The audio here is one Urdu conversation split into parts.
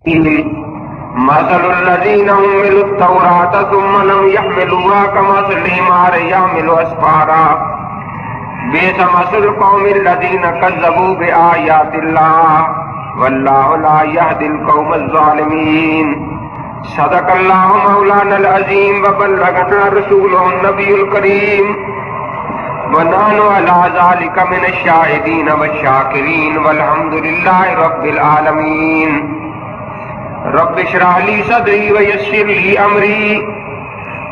مثل الذين حملوا التوراة ثم لم يحملوها كمثل الحمار يحمل أسفارا بئس مثل القوم الذين كذبوا بآيات الله والله لا يهدي القوم الظالمين. صدق الله مولانا العظيم وبلغنا رسوله النبي الكريم ونحن على ذلك من الشاهدين والشاكرين والحمد لله رب العالمين. رب اشرح لي صدري ويسر لي امري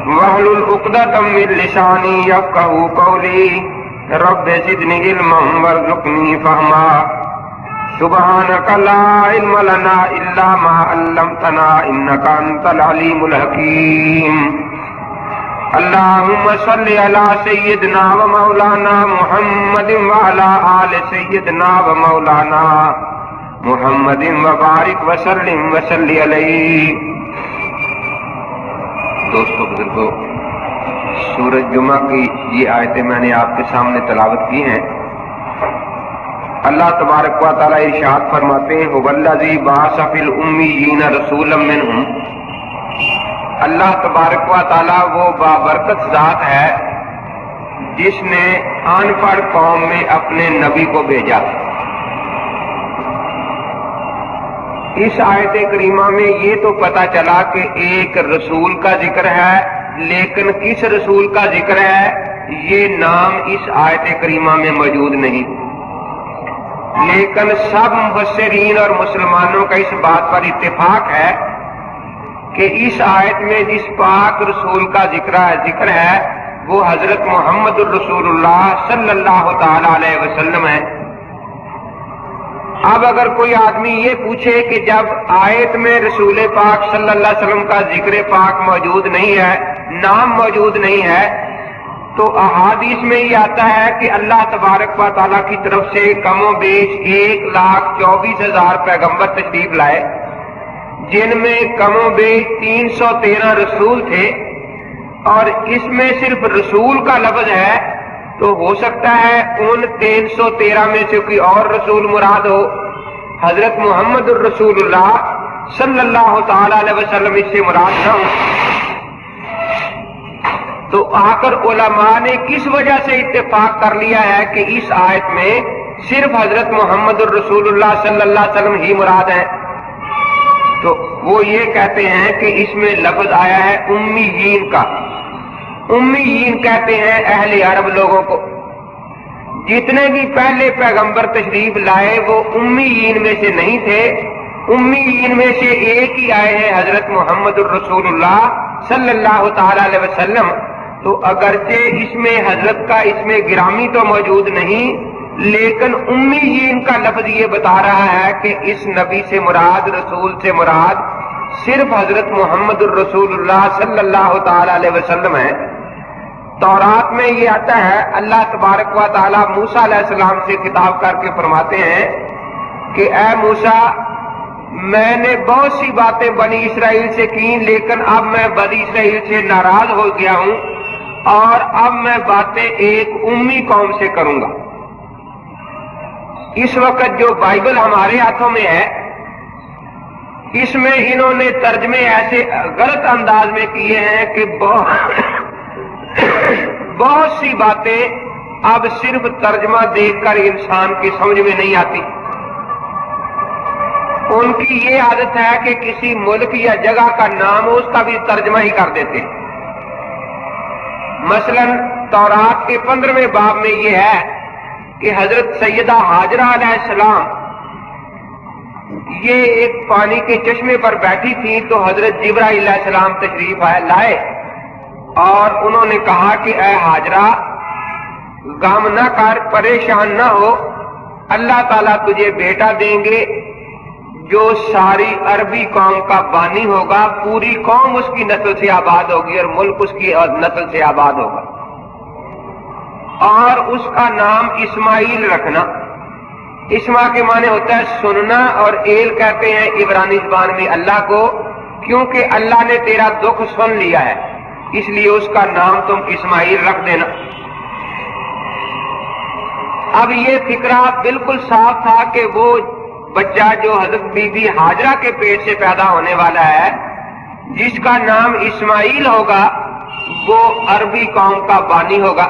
واحلل عقدة من لساني يفقهوا قولي رب زدني علما وارزقني فهما. سبحانك لا علم لنا الا ما علمتنا انك انت العليم الحكيم. اللهم صل على سيدنا ومولانا محمد وعلى آل سيدنا ومولانا محمد وبارک وسلم وصلی علیہ. دوستو بزرگو، سورۃ جمعہ کی یہ آیتیں میں نے آپ کے سامنے تلاوت کی ہیں. اللہ تبارک و تعالی ارشاد فرماتے ہیں هو الذی بعث فی الامیین رسولا منہم. اللہ تبارک و تعالی وہ بابرکت ذات ہے جس نے ان پڑھ قوم میں اپنے نبی کو بھیجا. اس آیت کریمہ میں یہ تو پتہ چلا کہ ایک رسول کا ذکر ہے، لیکن کس رسول کا ذکر ہے یہ نام اس آیت کریمہ میں موجود نہیں. لیکن سب مفسرین اور مسلمانوں کا اس بات پر اتفاق ہے کہ اس آیت میں جس پاک رسول کا ذکر ہے وہ حضرت محمد الرسول اللہ صلی اللہ تعالی علیہ وسلم ہے. اب اگر کوئی آدمی یہ پوچھے کہ جب آیت میں رسول پاک صلی اللہ علیہ وسلم کا ذکر پاک موجود نہیں ہے، نام موجود نہیں ہے، تو احادیث میں یہ آتا ہے کہ اللہ تبارک و تعالیٰ کی طرف سے کم و بیش 1,24,000 پیغمبر تشریف لائے، جن میں کم و بیش 313 رسول تھے، اور اس میں صرف رسول کا لفظ ہے تو ہو سکتا ہے ان 313 میں سے کوئی اور رسول مراد ہو، حضرت محمد الرسول اللہ صلی اللہ تعالی علیہ وسلم اس سے مراد نہ ہو. تو آخر علماء نے کس وجہ سے اتفاق کر لیا ہے کہ اس آیت میں صرف حضرت محمد الرسول اللہ صلی اللہ علیہ وسلم ہی مراد ہے؟ تو وہ یہ کہتے ہیں کہ اس میں لفظ آیا ہے امیین کا. امیین کہتے ہیں اہل عرب لوگوں کو. جتنے بھی پہلے پیغمبر تشریف لائے وہ امیین میں سے نہیں تھے. امیین میں سے ایک ہی آئے ہیں حضرت محمد الرسول اللہ صلی اللہ تعالی علیہ وسلم. تو اگرچہ اس میں حضرت کا اس میں گرامی تو موجود نہیں، لیکن امیین کا لفظ یہ بتا رہا ہے کہ اس نبی سے مراد، رسول سے مراد صرف حضرت محمد الرسول اللہ صلی اللہ تعالی علیہ وسلم ہے. تورات میں یہ آتا ہے، اللہ تبارک و تعالی موسیٰ علیہ السلام سے خطاب کر کے فرماتے ہیں کہ اے موسیٰ، میں نے بہت سی باتیں بنی اسرائیل سے کی، لیکن اب میں بنی اسرائیل سے ناراض ہو گیا ہوں اور اب میں باتیں ایک امی قوم سے کروں گا. اس وقت جو بائبل ہمارے ہاتھوں میں ہے، اس میں انہوں نے ترجمے ایسے غلط انداز میں کیے ہیں کہ بہت سی باتیں اب صرف ترجمہ دیکھ کر انسان کی سمجھ میں نہیں آتی. ان کی یہ عادت ہے کہ کسی ملک یا جگہ کا نام ہو اس کا بھی ترجمہ ہی کر دیتے. مثلا تورات کے 15ویں باب میں یہ ہے کہ حضرت سیدہ ہاجرہ علیہ السلام یہ ایک پانی کے چشمے پر بیٹھی تھی، تو حضرت جبرائیل علیہ السلام تشریف لائے اور انہوں نے کہا کہ اے ہاجرہ، غم نہ کر، پریشان نہ ہو، اللہ تعالیٰ تجھے بیٹا دیں گے جو ساری عربی قوم کا بانی ہوگا، پوری قوم اس کی نسل سے آباد ہوگی اور ملک اس کی نسل سے آباد ہوگا، اور اس کا نام اسماعیل رکھنا. اسما کے معنی ہوتا ہے سننا، اور ایل کہتے ہیں عبرانی زبان میں اللہ کو، کیونکہ اللہ نے تیرا دکھ سن لیا ہے اس لیے اس کا نام تم اسماعیل رکھ دینا. اب یہ فکرہ بالکل صاف تھا کہ وہ بچہ جو حضرت بی بی ہاجرہ کے پیٹ سے پیدا ہونے والا ہے، جس کا نام اسماعیل ہوگا، وہ عربی قوم کا بانی ہوگا۔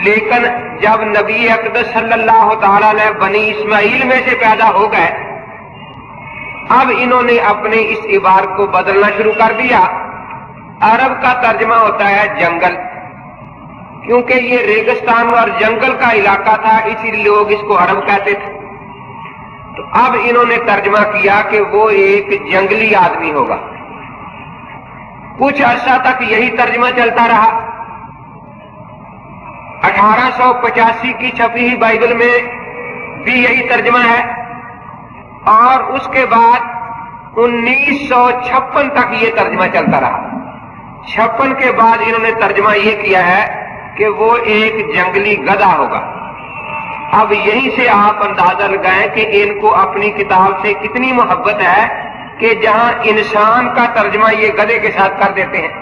لیکن جب نبی اقدس صلی اللہ تعالی علیہ بنی اسماعیل میں سے پیدا ہو گئے، اب انہوں نے اپنے اس عبارت کو بدلنا شروع کر دیا۔ عرب کا ترجمہ ہوتا ہے جنگل، کیونکہ یہ ریگستان اور جنگل کا علاقہ تھا، اسی لیے لوگ اس کو عرب کہتے تھے۔ تو اب انہوں نے ترجمہ کیا کہ وہ ایک جنگلی آدمی ہوگا۔ کچھ عرصہ تک یہی ترجمہ چلتا رہا۔ 1885 کی چھپی ہوئی بائبل میں بھی یہی ترجمہ ہے، اور اس کے بعد 1956 تک یہ ترجمہ چلتا رہا۔ 56 کے بعد انہوں نے ترجمہ یہ کیا ہے کہ وہ ایک جنگلی گدھا ہوگا۔ اب یہیں سے آپ اندازہ لگائیں کہ ان کو اپنی کتاب سے کتنی محبت ہے کہ جہاں انسان کا ترجمہ یہ گدھے کے ساتھ کر دیتے ہیں۔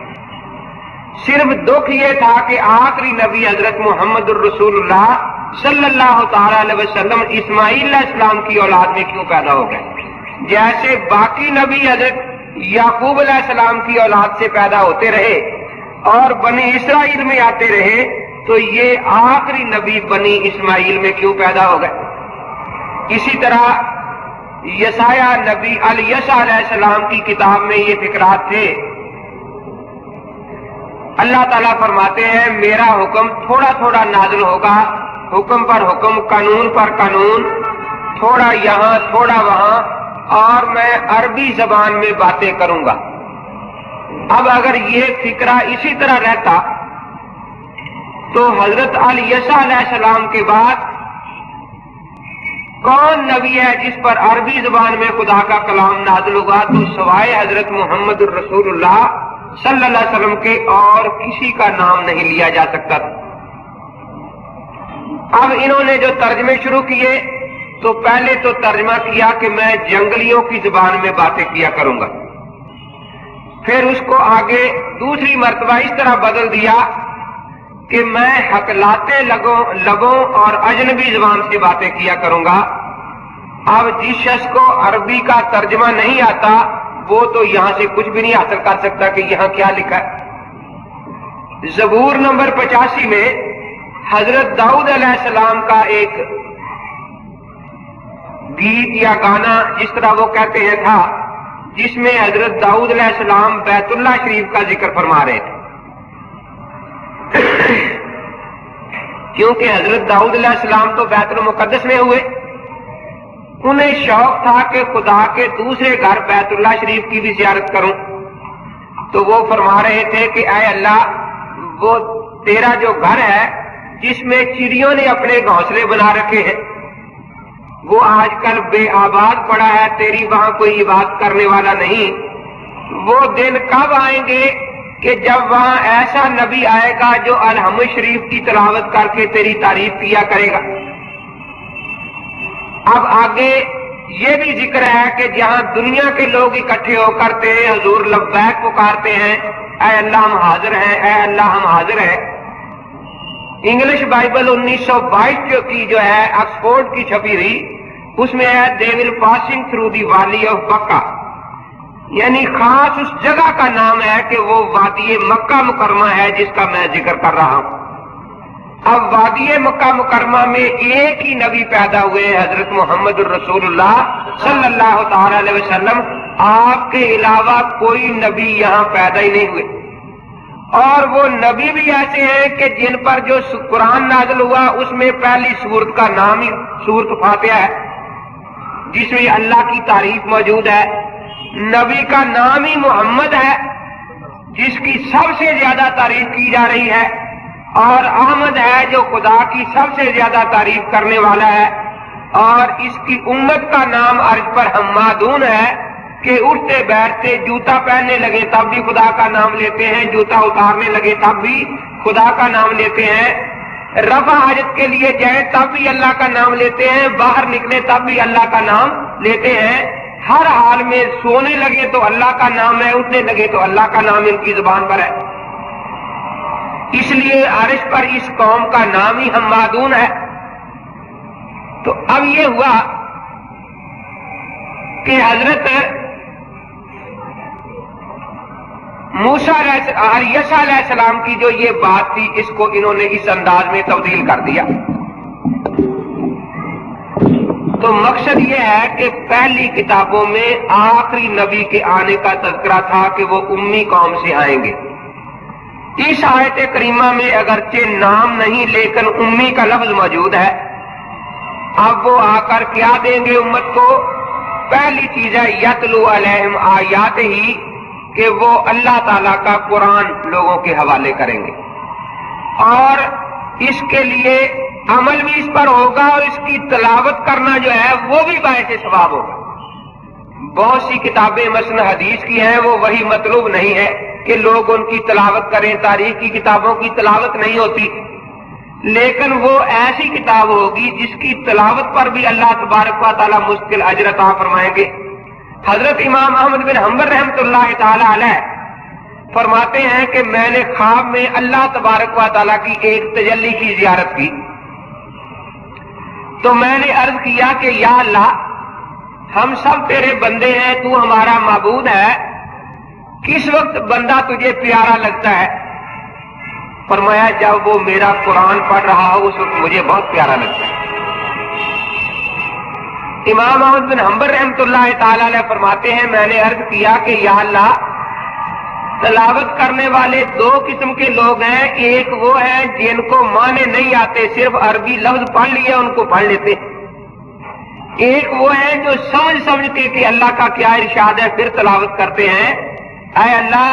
صرف دکھ یہ تھا کہ آخری نبی حضرت محمد الرسول اللہ صلی اللہ تعالی علیہ وسلم اسماعیل علیہ السلام کی اولاد میں کیوں پیدا ہو گئے؟ جیسے باقی نبی حضرت یعقوب علیہ السلام کی اولاد سے پیدا ہوتے رہے اور بنی اسرائیل میں آتے رہے، تو یہ آخری نبی بنی اسماعیل میں کیوں پیدا ہو گئے؟ اسی طرح یسایہ نبی الیسع علیہ السلام کی کتاب میں یہ فکرات تھے۔ اللہ تعالیٰ فرماتے ہیں میرا حکم تھوڑا تھوڑا نازل ہوگا، حکم پر حکم، قانون پر قانون، تھوڑا یہاں تھوڑا وہاں، اور میں عربی زبان میں باتیں کروں گا۔ اب اگر یہ فکرہ اسی طرح رہتا تو حضرت الیسع علیہ السلام کے بعد کون نبی ہے جس پر عربی زبان میں خدا کا کلام نازل ہوگا؟ تو سوائے حضرت محمد الرسول اللہ صلی اللہ علیہ وسلم کے اور کسی کا نام نہیں لیا جا سکتا۔ اب انہوں نے جو ترجمے شروع کیے تو پہلے تو ترجمہ کیا کہ میں جنگلیوں کی زبان میں باتیں کیا کروں گا، پھر اس کو آگے دوسری مرتبہ اس طرح بدل دیا کہ میں حکلاتے لبوں اور اجنبی زبان سے باتیں کیا کروں گا۔ اب جس شخص کو عربی کا ترجمہ نہیں آتا وہ تو یہاں سے کچھ بھی نہیں حاصل کر سکتا کہ یہاں کیا لکھا ہے۔ زبور نمبر 85 میں حضرت داؤد علیہ السلام کا ایک گیت یا گانا جس طرح وہ کہتے ہیں تھا، جس میں حضرت داؤد علیہ السلام بیت اللہ شریف کا ذکر فرما رہے تھے۔ کیونکہ حضرت داؤد علیہ السلام تو بیت المقدس میں ہوئے، انہیں شوق تھا کہ خدا کے دوسرے گھر بیت اللہ شریف کی بھی زیارت کروں، تو وہ فرما رہے تھے کہ اے اللہ، وہ تیرا جو گھر ہے جس میں چڑیوں نے اپنے گھونسلے بنا رکھے ہیں، وہ آج کل بے آباد پڑا ہے، تیری وہاں کوئی عبادت کرنے والا نہیں۔ وہ دن کب آئیں گے کہ جب وہاں ایسا نبی آئے گا جو الحمد شریف کی تلاوت کر کے تیری تعریف کیا کرے گا۔ اب آگے یہ بھی ذکر ہے کہ جہاں دنیا کے لوگ اکٹھے ہو کرتے ہیں، حضور لبیک پکارتے ہیں، اے اللہ ہم حاضر ہیں، اے اللہ ہم حاضر ہیں۔ انگلش بائبل 1922 کی جو ہے آکسفورڈ کی چھپی ہوئی، اس میں ہے they will passing through the valley of بکا، یعنی خاص اس جگہ کا نام ہے کہ وہ وادی مکہ مکرمہ ہے جس کا میں ذکر کر رہا ہوں۔ اب وادی مکہ مکرمہ میں ایک ہی نبی پیدا ہوئے، حضرت محمد الرسول اللہ صلی اللہ تعالی علیہ وسلم، آپ کے علاوہ کوئی نبی یہاں پیدا ہی نہیں ہوئے۔ اور وہ نبی بھی ایسے ہیں کہ جن پر جو قرآن نازل ہوا اس میں پہلی سورت کا نام ہی سورت فاتحہ ہے، جس میں اللہ کی تعریف موجود ہے۔ نبی کا نام ہی محمد ہے، جس کی سب سے زیادہ تعریف کی جا رہی ہے، اور احمد ہے جو خدا کی سب سے زیادہ تعریف کرنے والا ہے، اور اس کی امت کا نام عرض پر حمادون ہے کہ اٹھتے بیٹھتے جوتا پہننے لگے تب بھی خدا کا نام لیتے ہیں، جوتا اتارنے لگے تب بھی خدا کا نام لیتے ہیں، رفع حاجت کے لیے جائیں تب بھی اللہ کا نام لیتے ہیں، باہر نکلے تب بھی اللہ کا نام لیتے ہیں، ہر حال میں سونے لگے تو اللہ کا نام ہے، اٹھنے لگے تو اللہ کا نام ان کی زبان پر ہے۔ اس لیے عرش پر اس قوم کا نام ہی حمادون ہے۔ تو اب یہ ہوا کہ حضرت موسیٰ اور یسوع علیہ السلام کی جو یہ بات تھی اس کو انہوں نے اس انداز میں تبدیل کر دیا. تو مقصد یہ ہے کہ پہلی کتابوں میں آخری نبی کے آنے کا تذکرہ تھا کہ وہ امی قوم سے آئیں گے. اس آیت کریمہ میں اگرچہ نام نہیں لیکن امی کا لفظ موجود ہے. اب وہ آ کر کیا دیں گے امت کو؟ پہلی چیز ہے یتلو علیہم آیات ہی، کہ وہ اللہ تعالیٰ کا قرآن لوگوں کے حوالے کریں گے، اور اس کے لیے عمل بھی اس پر ہوگا اور اس کی تلاوت کرنا جو ہے وہ بھی باعث ثواب ہوگا. بہت سی کتابیں مثلا حدیث کی ہیں، وہ وہی مطلوب نہیں ہے کہ لوگ ان کی تلاوت کریں. تاریخ کی کتابوں کی تلاوت نہیں ہوتی، لیکن وہ ایسی کتاب ہوگی جس کی تلاوت پر بھی اللہ تبارک و تعالیٰ مستقل اجر عطا فرمائیں گے. حضرت امام احمد بن حنبل رحمۃ اللہ تعالی علیہ فرماتے ہیں کہ میں نے خواب میں اللہ تبارک و تعالیٰ کی ایک تجلی کی زیارت کی، تو میں نے عرض کیا کہ یا اللہ، ہم سب تیرے بندے ہیں، تو ہمارا معبود ہے، کس وقت بندہ تجھے پیارا لگتا ہے؟ فرمایا جب وہ میرا قرآن پڑھ رہا ہو اس وقت مجھے بہت پیارا لگتا ہے. امام احمد بن حنبل رحمۃ اللہ تعالی علیہ فرماتے ہیں میں نے عرض کیا کہ یا اللہ، تلاوت کرنے والے دو قسم کے لوگ ہیں. ایک وہ ہیں جن کو معنی نہیں آتے، صرف عربی لفظ پڑھ لیا ان کو پڑھ لیتے. ایک وہ ہیں جو سمجھ کے کہ اللہ کا کیا ارشاد ہے پھر تلاوت کرتے ہیں. اے اللہ،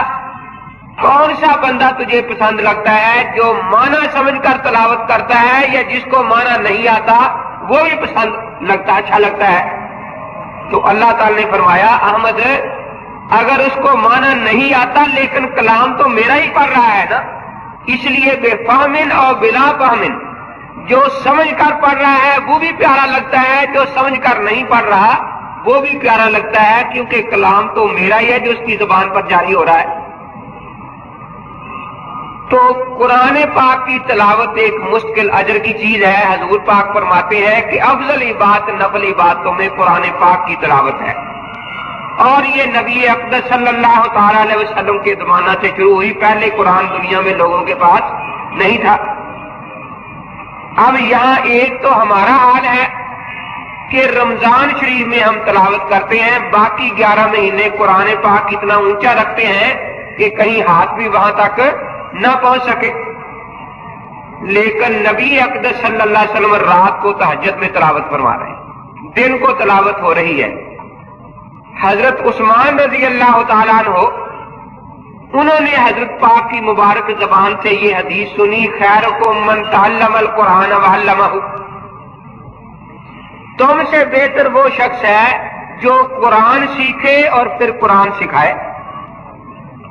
کون سا بندہ تجھے پسند لگتا ہے؟ جو معنی سمجھ کر تلاوت کرتا ہے یا جس کو معنی نہیں آتا وہ بھی پسند لگتا، اچھا لگتا ہے؟ تو اللہ تعالی نے فرمایا احمد، اگر اس کو معنی نہیں آتا لیکن کلام تو میرا ہی پڑھ رہا ہے نا، اس لیے بے فہمن اور بلا فہمن، جو سمجھ کر پڑھ رہا ہے وہ بھی پیارا لگتا ہے، جو سمجھ کر نہیں پڑھ رہا وہ بھی پیارا لگتا ہے، کیونکہ کلام تو میرا ہی ہے جو اس کی زبان پر جاری ہو رہا ہے. تو قرآن پاک کی تلاوت ایک مستقل اجر کی چیز ہے. حضور پاک فرماتے ہیں کہ افضل عبادت نفل عبادتوں میں قرآن پاک کی تلاوت ہے، اور یہ نبی اقدس صلی اللہ تعالی علیہ وسلم کے زمانہ سے شروع ہوئی. پہلے قرآن دنیا میں لوگوں کے پاس نہیں تھا. اب یہاں ایک تو ہمارا حال ہے کہ رمضان شریف میں ہم تلاوت کرتے ہیں، باقی 11 مہینے قرآن پاک اتنا اونچا رکھتے ہیں کہ کہیں ہاتھ بھی وہاں تک نہ پہنچ سکے. لیکن نبی اقدس صلی اللہ علیہ وسلم رات کو تہجد میں تلاوت فرما رہے ہیں، دن کو تلاوت ہو رہی ہے. حضرت عثمان رضی اللہ تعالیٰ عنہ، انہوں نے حضرت پاک کی مبارک زبان سے یہ حدیث سنی، خیرکم من تعلم القرآن وعلمہ، تم سے بہتر وہ شخص ہے جو قرآن سیکھے اور پھر قرآن سکھائے.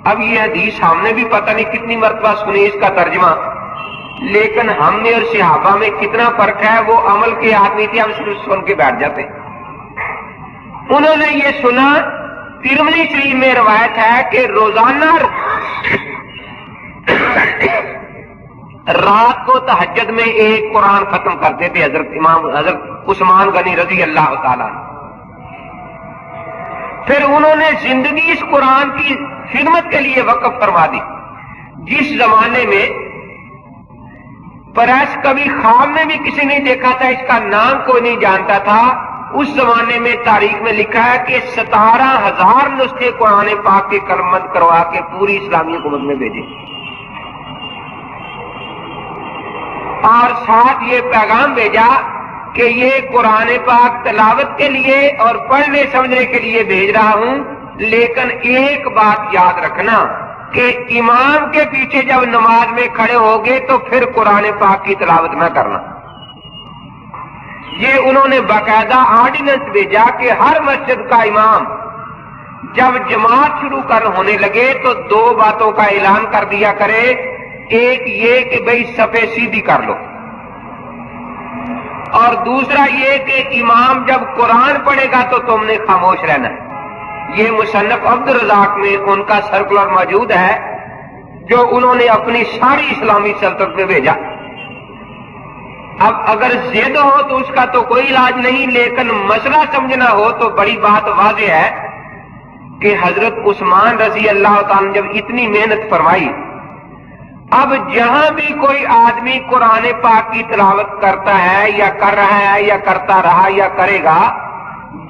اب یہ حدیث ہم نے بھی پتہ نہیں کتنی مرتبہ سنی اس کا ترجمہ، لیکن ہم نے اور صحابہ میں کتنا فرق ہے. وہ عمل کے آدمی تھے، ہم صرف سن کے بیٹھ جاتے. انہوں نے یہ سنا. ترمذی شریف میں روایت ہے کہ روزانہ رات کو تہجد میں ایک قرآن ختم کرتے تھے حضرت عثمان غنی رضی اللہ تعالیٰ. پھر انہوں نے زندگی اس قرآن کی خدمت کے لیے وقف فرما دی. جس زمانے میں پریس کبھی خواب میں بھی کسی نے دیکھا تھا، اس کا نام کوئی نہیں جانتا تھا، اس زمانے میں تاریخ میں لکھا ہے کہ 17,000 نسخے قرآن پاک کے کلمبند کروا کے پوری اسلامی حکومت میں بھیجے، اور ساتھ یہ پیغام بھیجا کہ یہ قرآن پاک تلاوت کے لیے اور پڑھنے سمجھنے کے لیے بھیج رہا ہوں، لیکن ایک بات یاد رکھنا کہ امام کے پیچھے جب نماز میں کھڑے ہوگے تو پھر قرآن پاک کی تلاوت نہ کرنا. یہ انہوں نے باقاعدہ آرڈیننس بھیجا کہ ہر مسجد کا امام جب جماعت شروع ہونے لگے تو 2 باتوں کا اعلان کر دیا کرے. ایک یہ کہ بھئی صفیں سیدھی کر لو، اور دوسرا یہ کہ امام جب قرآن پڑھے گا تو تم نے خاموش رہنا ہے. یہ مصنف عبد الرزاق میں ان کا سرکولر موجود ہے جو انہوں نے اپنی ساری اسلامی سلطنت میں بھیجا. اب اگر ضد ہو تو اس کا تو کوئی علاج نہیں، لیکن مسئلہ سمجھنا ہو تو بڑی بات واضح ہے کہ حضرت عثمان رضی اللہ تعالیٰ نے جب اتنی محنت فرمائی، اب جہاں بھی کوئی آدمی قرآن پاک کی تلاوت کرتا ہے یا کر رہا ہے یا کرتا رہا یا کرے گا،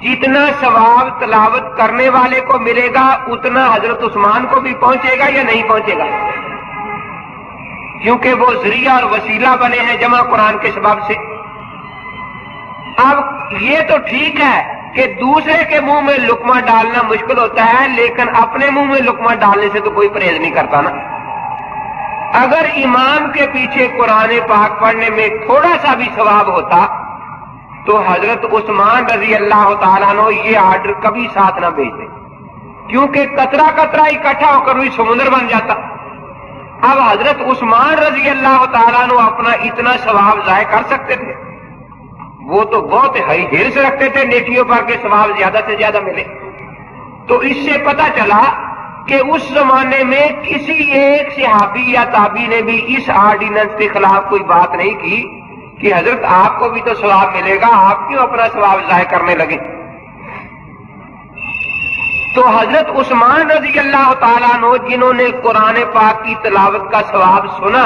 جتنا ثواب تلاوت کرنے والے کو ملے گا اتنا حضرت عثمان کو بھی پہنچے گا یا نہیں پہنچے گا؟ کیونکہ وہ ذریعہ اور وسیلہ بنے ہیں جمع قرآن کے سبب سے۔ اب یہ تو ٹھیک ہے کہ دوسرے کے منہ میں لقمہ ڈالنا مشکل ہوتا ہے، لیکن اپنے منہ میں لقمہ ڈالنے سے تو کوئی پرہیز نہیں کرتا نا۔ اگر امام کے پیچھے قرآن پاک پڑھنے میں تھوڑا سا بھی ثواب ہوتا تو حضرت عثمان رضی اللہ تعالیٰ عنہ یہ آرڈر کبھی ساتھ نہ بھیجتے، کیونکہ قطرہ قطرہ اکٹھا ہو کر بھی سمندر بن جاتا۔ اب حضرت عثمان رضی اللہ تعالیٰ عنہ اپنا اتنا ثواب ضائع کر سکتے تھے؟ وہ تو بہت ہائی ہرس رکھتے تھے نیکیوں پر کہ ثواب زیادہ سے زیادہ ملے۔ تو اس سے پتہ چلا کہ اس زمانے میں کسی ایک صحابی یا تابعی نے بھی اس آرڈیننس کے خلاف کوئی بات نہیں کی کہ حضرت آپ کو بھی تو ثواب ملے گا، آپ کیوں اپنا ثواب ضائع کرنے لگے؟ تو حضرت عثمان رضی اللہ تعالیٰ عنہ جنہوں نے قرآن پاک کی تلاوت کا ثواب سنا،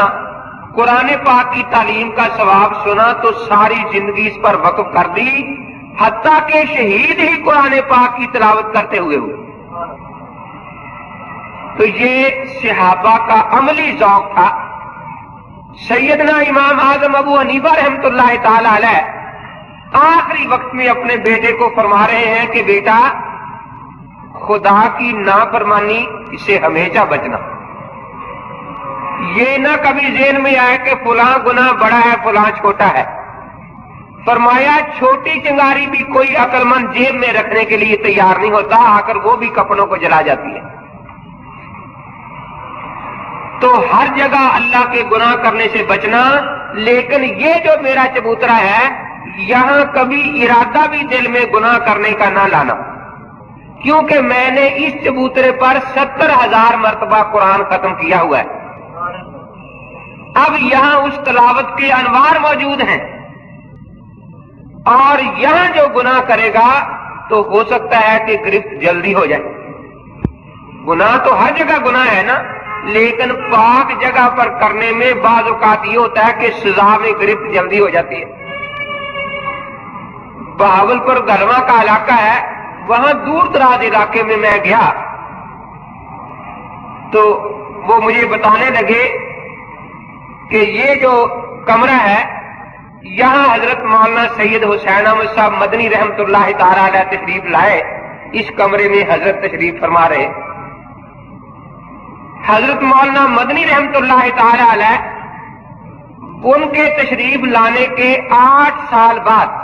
قرآن پاک کی تعلیم کا ثواب سنا، تو ساری زندگی اس پر وقف کر دی، حتیٰ کہ شہید ہی قرآن پاک کی تلاوت کرتے ہوئے۔ تو یہ صحابہ کا عملی ذوق تھا۔ سیدنا امام اعظم ابو حنیفہ رحمۃ اللہ تعالی علیہ آخری وقت میں اپنے بیٹے کو فرما رہے ہیں کہ بیٹا، خدا کی نافرمانی سے ہمیشہ بچنا، یہ نہ کبھی ذہن میں آئے کہ فلاں گناہ بڑا ہے فلاں چھوٹا ہے۔ فرمایا چھوٹی چنگاری بھی کوئی عقل مند جیب میں رکھنے کے لیے تیار نہیں ہوتا، آ کر وہ بھی کپڑوں کو جلا جاتی ہے۔ تو ہر جگہ اللہ کے گناہ کرنے سے بچنا، لیکن یہ جو میرا چبوترا ہے یہاں کبھی ارادہ بھی دل میں گناہ کرنے کا نہ لانا، کیونکہ میں نے اس چبوترے پر 70,000 مرتبہ قرآن ختم کیا ہوا ہے۔ اب یہاں اس تلاوت کے انوار موجود ہیں، اور یہاں جو گناہ کرے گا تو ہو سکتا ہے کہ گرفت جلدی ہو جائے۔ گناہ تو ہر جگہ گناہ ہے نا، لیکن پاک جگہ پر کرنے میں بعض اوقات یہ ہوتا ہے کہ سزا میں گرفت جلدی ہو جاتی ہے۔ بہاولپور گلواں کا علاقہ ہے، وہاں دور دراز علاقے میں گیا تو وہ مجھے بتانے لگے کہ یہ جو کمرہ ہے یہاں حضرت مولانا سید حسین احمد صاحب مدنی رحمت اللہ تعالی علیہ تشریف لائے، اس کمرے میں حضرت تشریف فرما رہے۔ حضرت مولانا مدنی رحمت اللہ تعالی علیہ ان کے تشریف لانے کے 8 سال بعد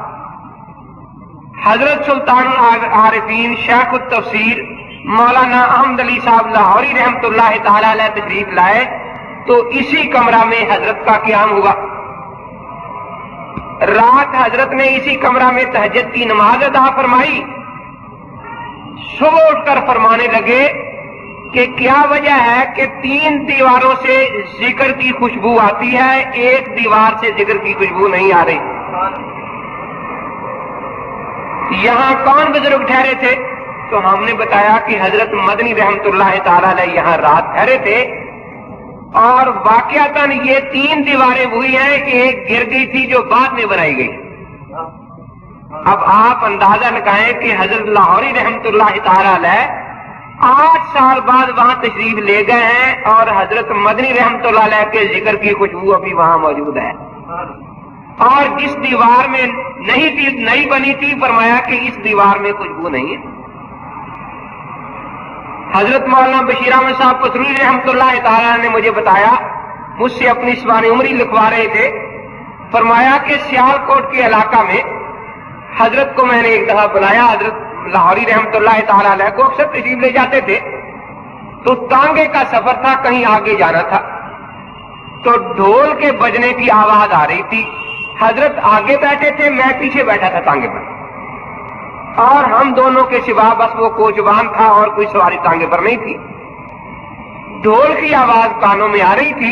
حضرت سلطان العارفین شیخ التفسیر مولانا احمد علی صاحب لاہوری رحمت اللہ تعالی علیہ تشریف لائے، تو اسی کمرہ میں حضرت کا قیام ہوا۔ رات حضرت نے اسی کمرہ میں تہجد کی نماز ادا فرمائی۔ صبح اٹھ کر فرمانے لگے کہ کیا وجہ ہے کہ 3 دیواروں سے ذکر کی خوشبو آتی ہے، ایک دیوار سے ذکر کی خوشبو نہیں آ رہی؟ یہاں کون بزرگ ٹھہرے تھے؟ تو ہم نے بتایا کہ حضرت مدنی رحمت اللہ تعالی علیہ یہاں رات ٹھہرے تھے، اور واقعتاً یہ 3 دیواریں ہوئی ہیں کہ ایک گر گئی تھی جو بعد میں بنائی گئی۔ اب آپ اندازہ لگائیں کہ حضرت لاہوری رحمت اللہ تعالی علیہ 8 سال بعد وہاں تشریف لے گئے ہیں، اور حضرت مدنی رحمت اللہ علیہ کے ذکر کی خوشبو ابھی وہاں موجود ہے۔ اور جس دیوار میں نہیں بنی تھی فرمایا کہ اس دیوار میں خوشبو نہیں ہے۔ حضرت مولانا بشیر احمد صاحب پسروی رحمت اللہ تعالیٰ نے مجھے بتایا، مجھ سے اپنی سوان عمری لکھوا رہے تھے، فرمایا کہ سیال کوٹ کے علاقہ میں حضرت کو میں نے ایک دفعہ بلایا، حضرت لاہوری رحمت اللہ تعالیٰ علیہ کو اکثر تشریف لے جاتے تھے، تو تانگے کا سفر تھا، کہیں آگے جانا تھا، تو ڈھول کے بجنے کی آواز آ رہی تھی۔ حضرت آگے بیٹھے تھے، میں پیچھے بیٹھا تھا تانگے پر، اور ہم دونوں کے سوا بس وہ کوچوان تھا اور کوئی سواری تانگے پر نہیں تھی۔ ڈھول کی آواز کانوں میں آ رہی تھی،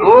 2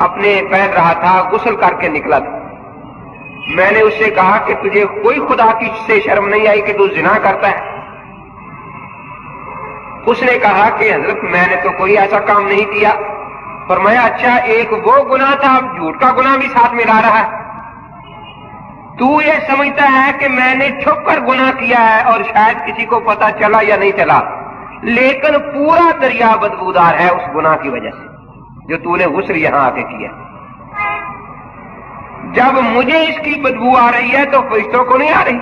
اپنے پہن رہا تھا، غسل کر کے نکلا تھا۔ میں نے اس سے کہا کہ تجھے کوئی خدا کی سے شرم نہیں آئی کہ تو زنا کرتا ہے؟ اس نے کہا کہ حضرت میں نے تو کوئی ایسا کام نہیں کیا۔ فرمایا اچھا ایک وہ گناہ تھا، اب جھوٹ کا گناہ بھی ساتھ ملا رہا ہے۔ تو یہ سمجھتا ہے کہ میں نے چھپ کر گناہ کیا ہے اور شاید کسی کو پتا چلا یا نہیں چلا، لیکن پورا دریا بدبودار ہے اس گناہ کی وجہ سے جو تو نے غسل یہاں آ کے کیا۔ جب مجھے اس کی بدبو آ رہی ہے تو فرشتوں کو نہیں آ رہی؟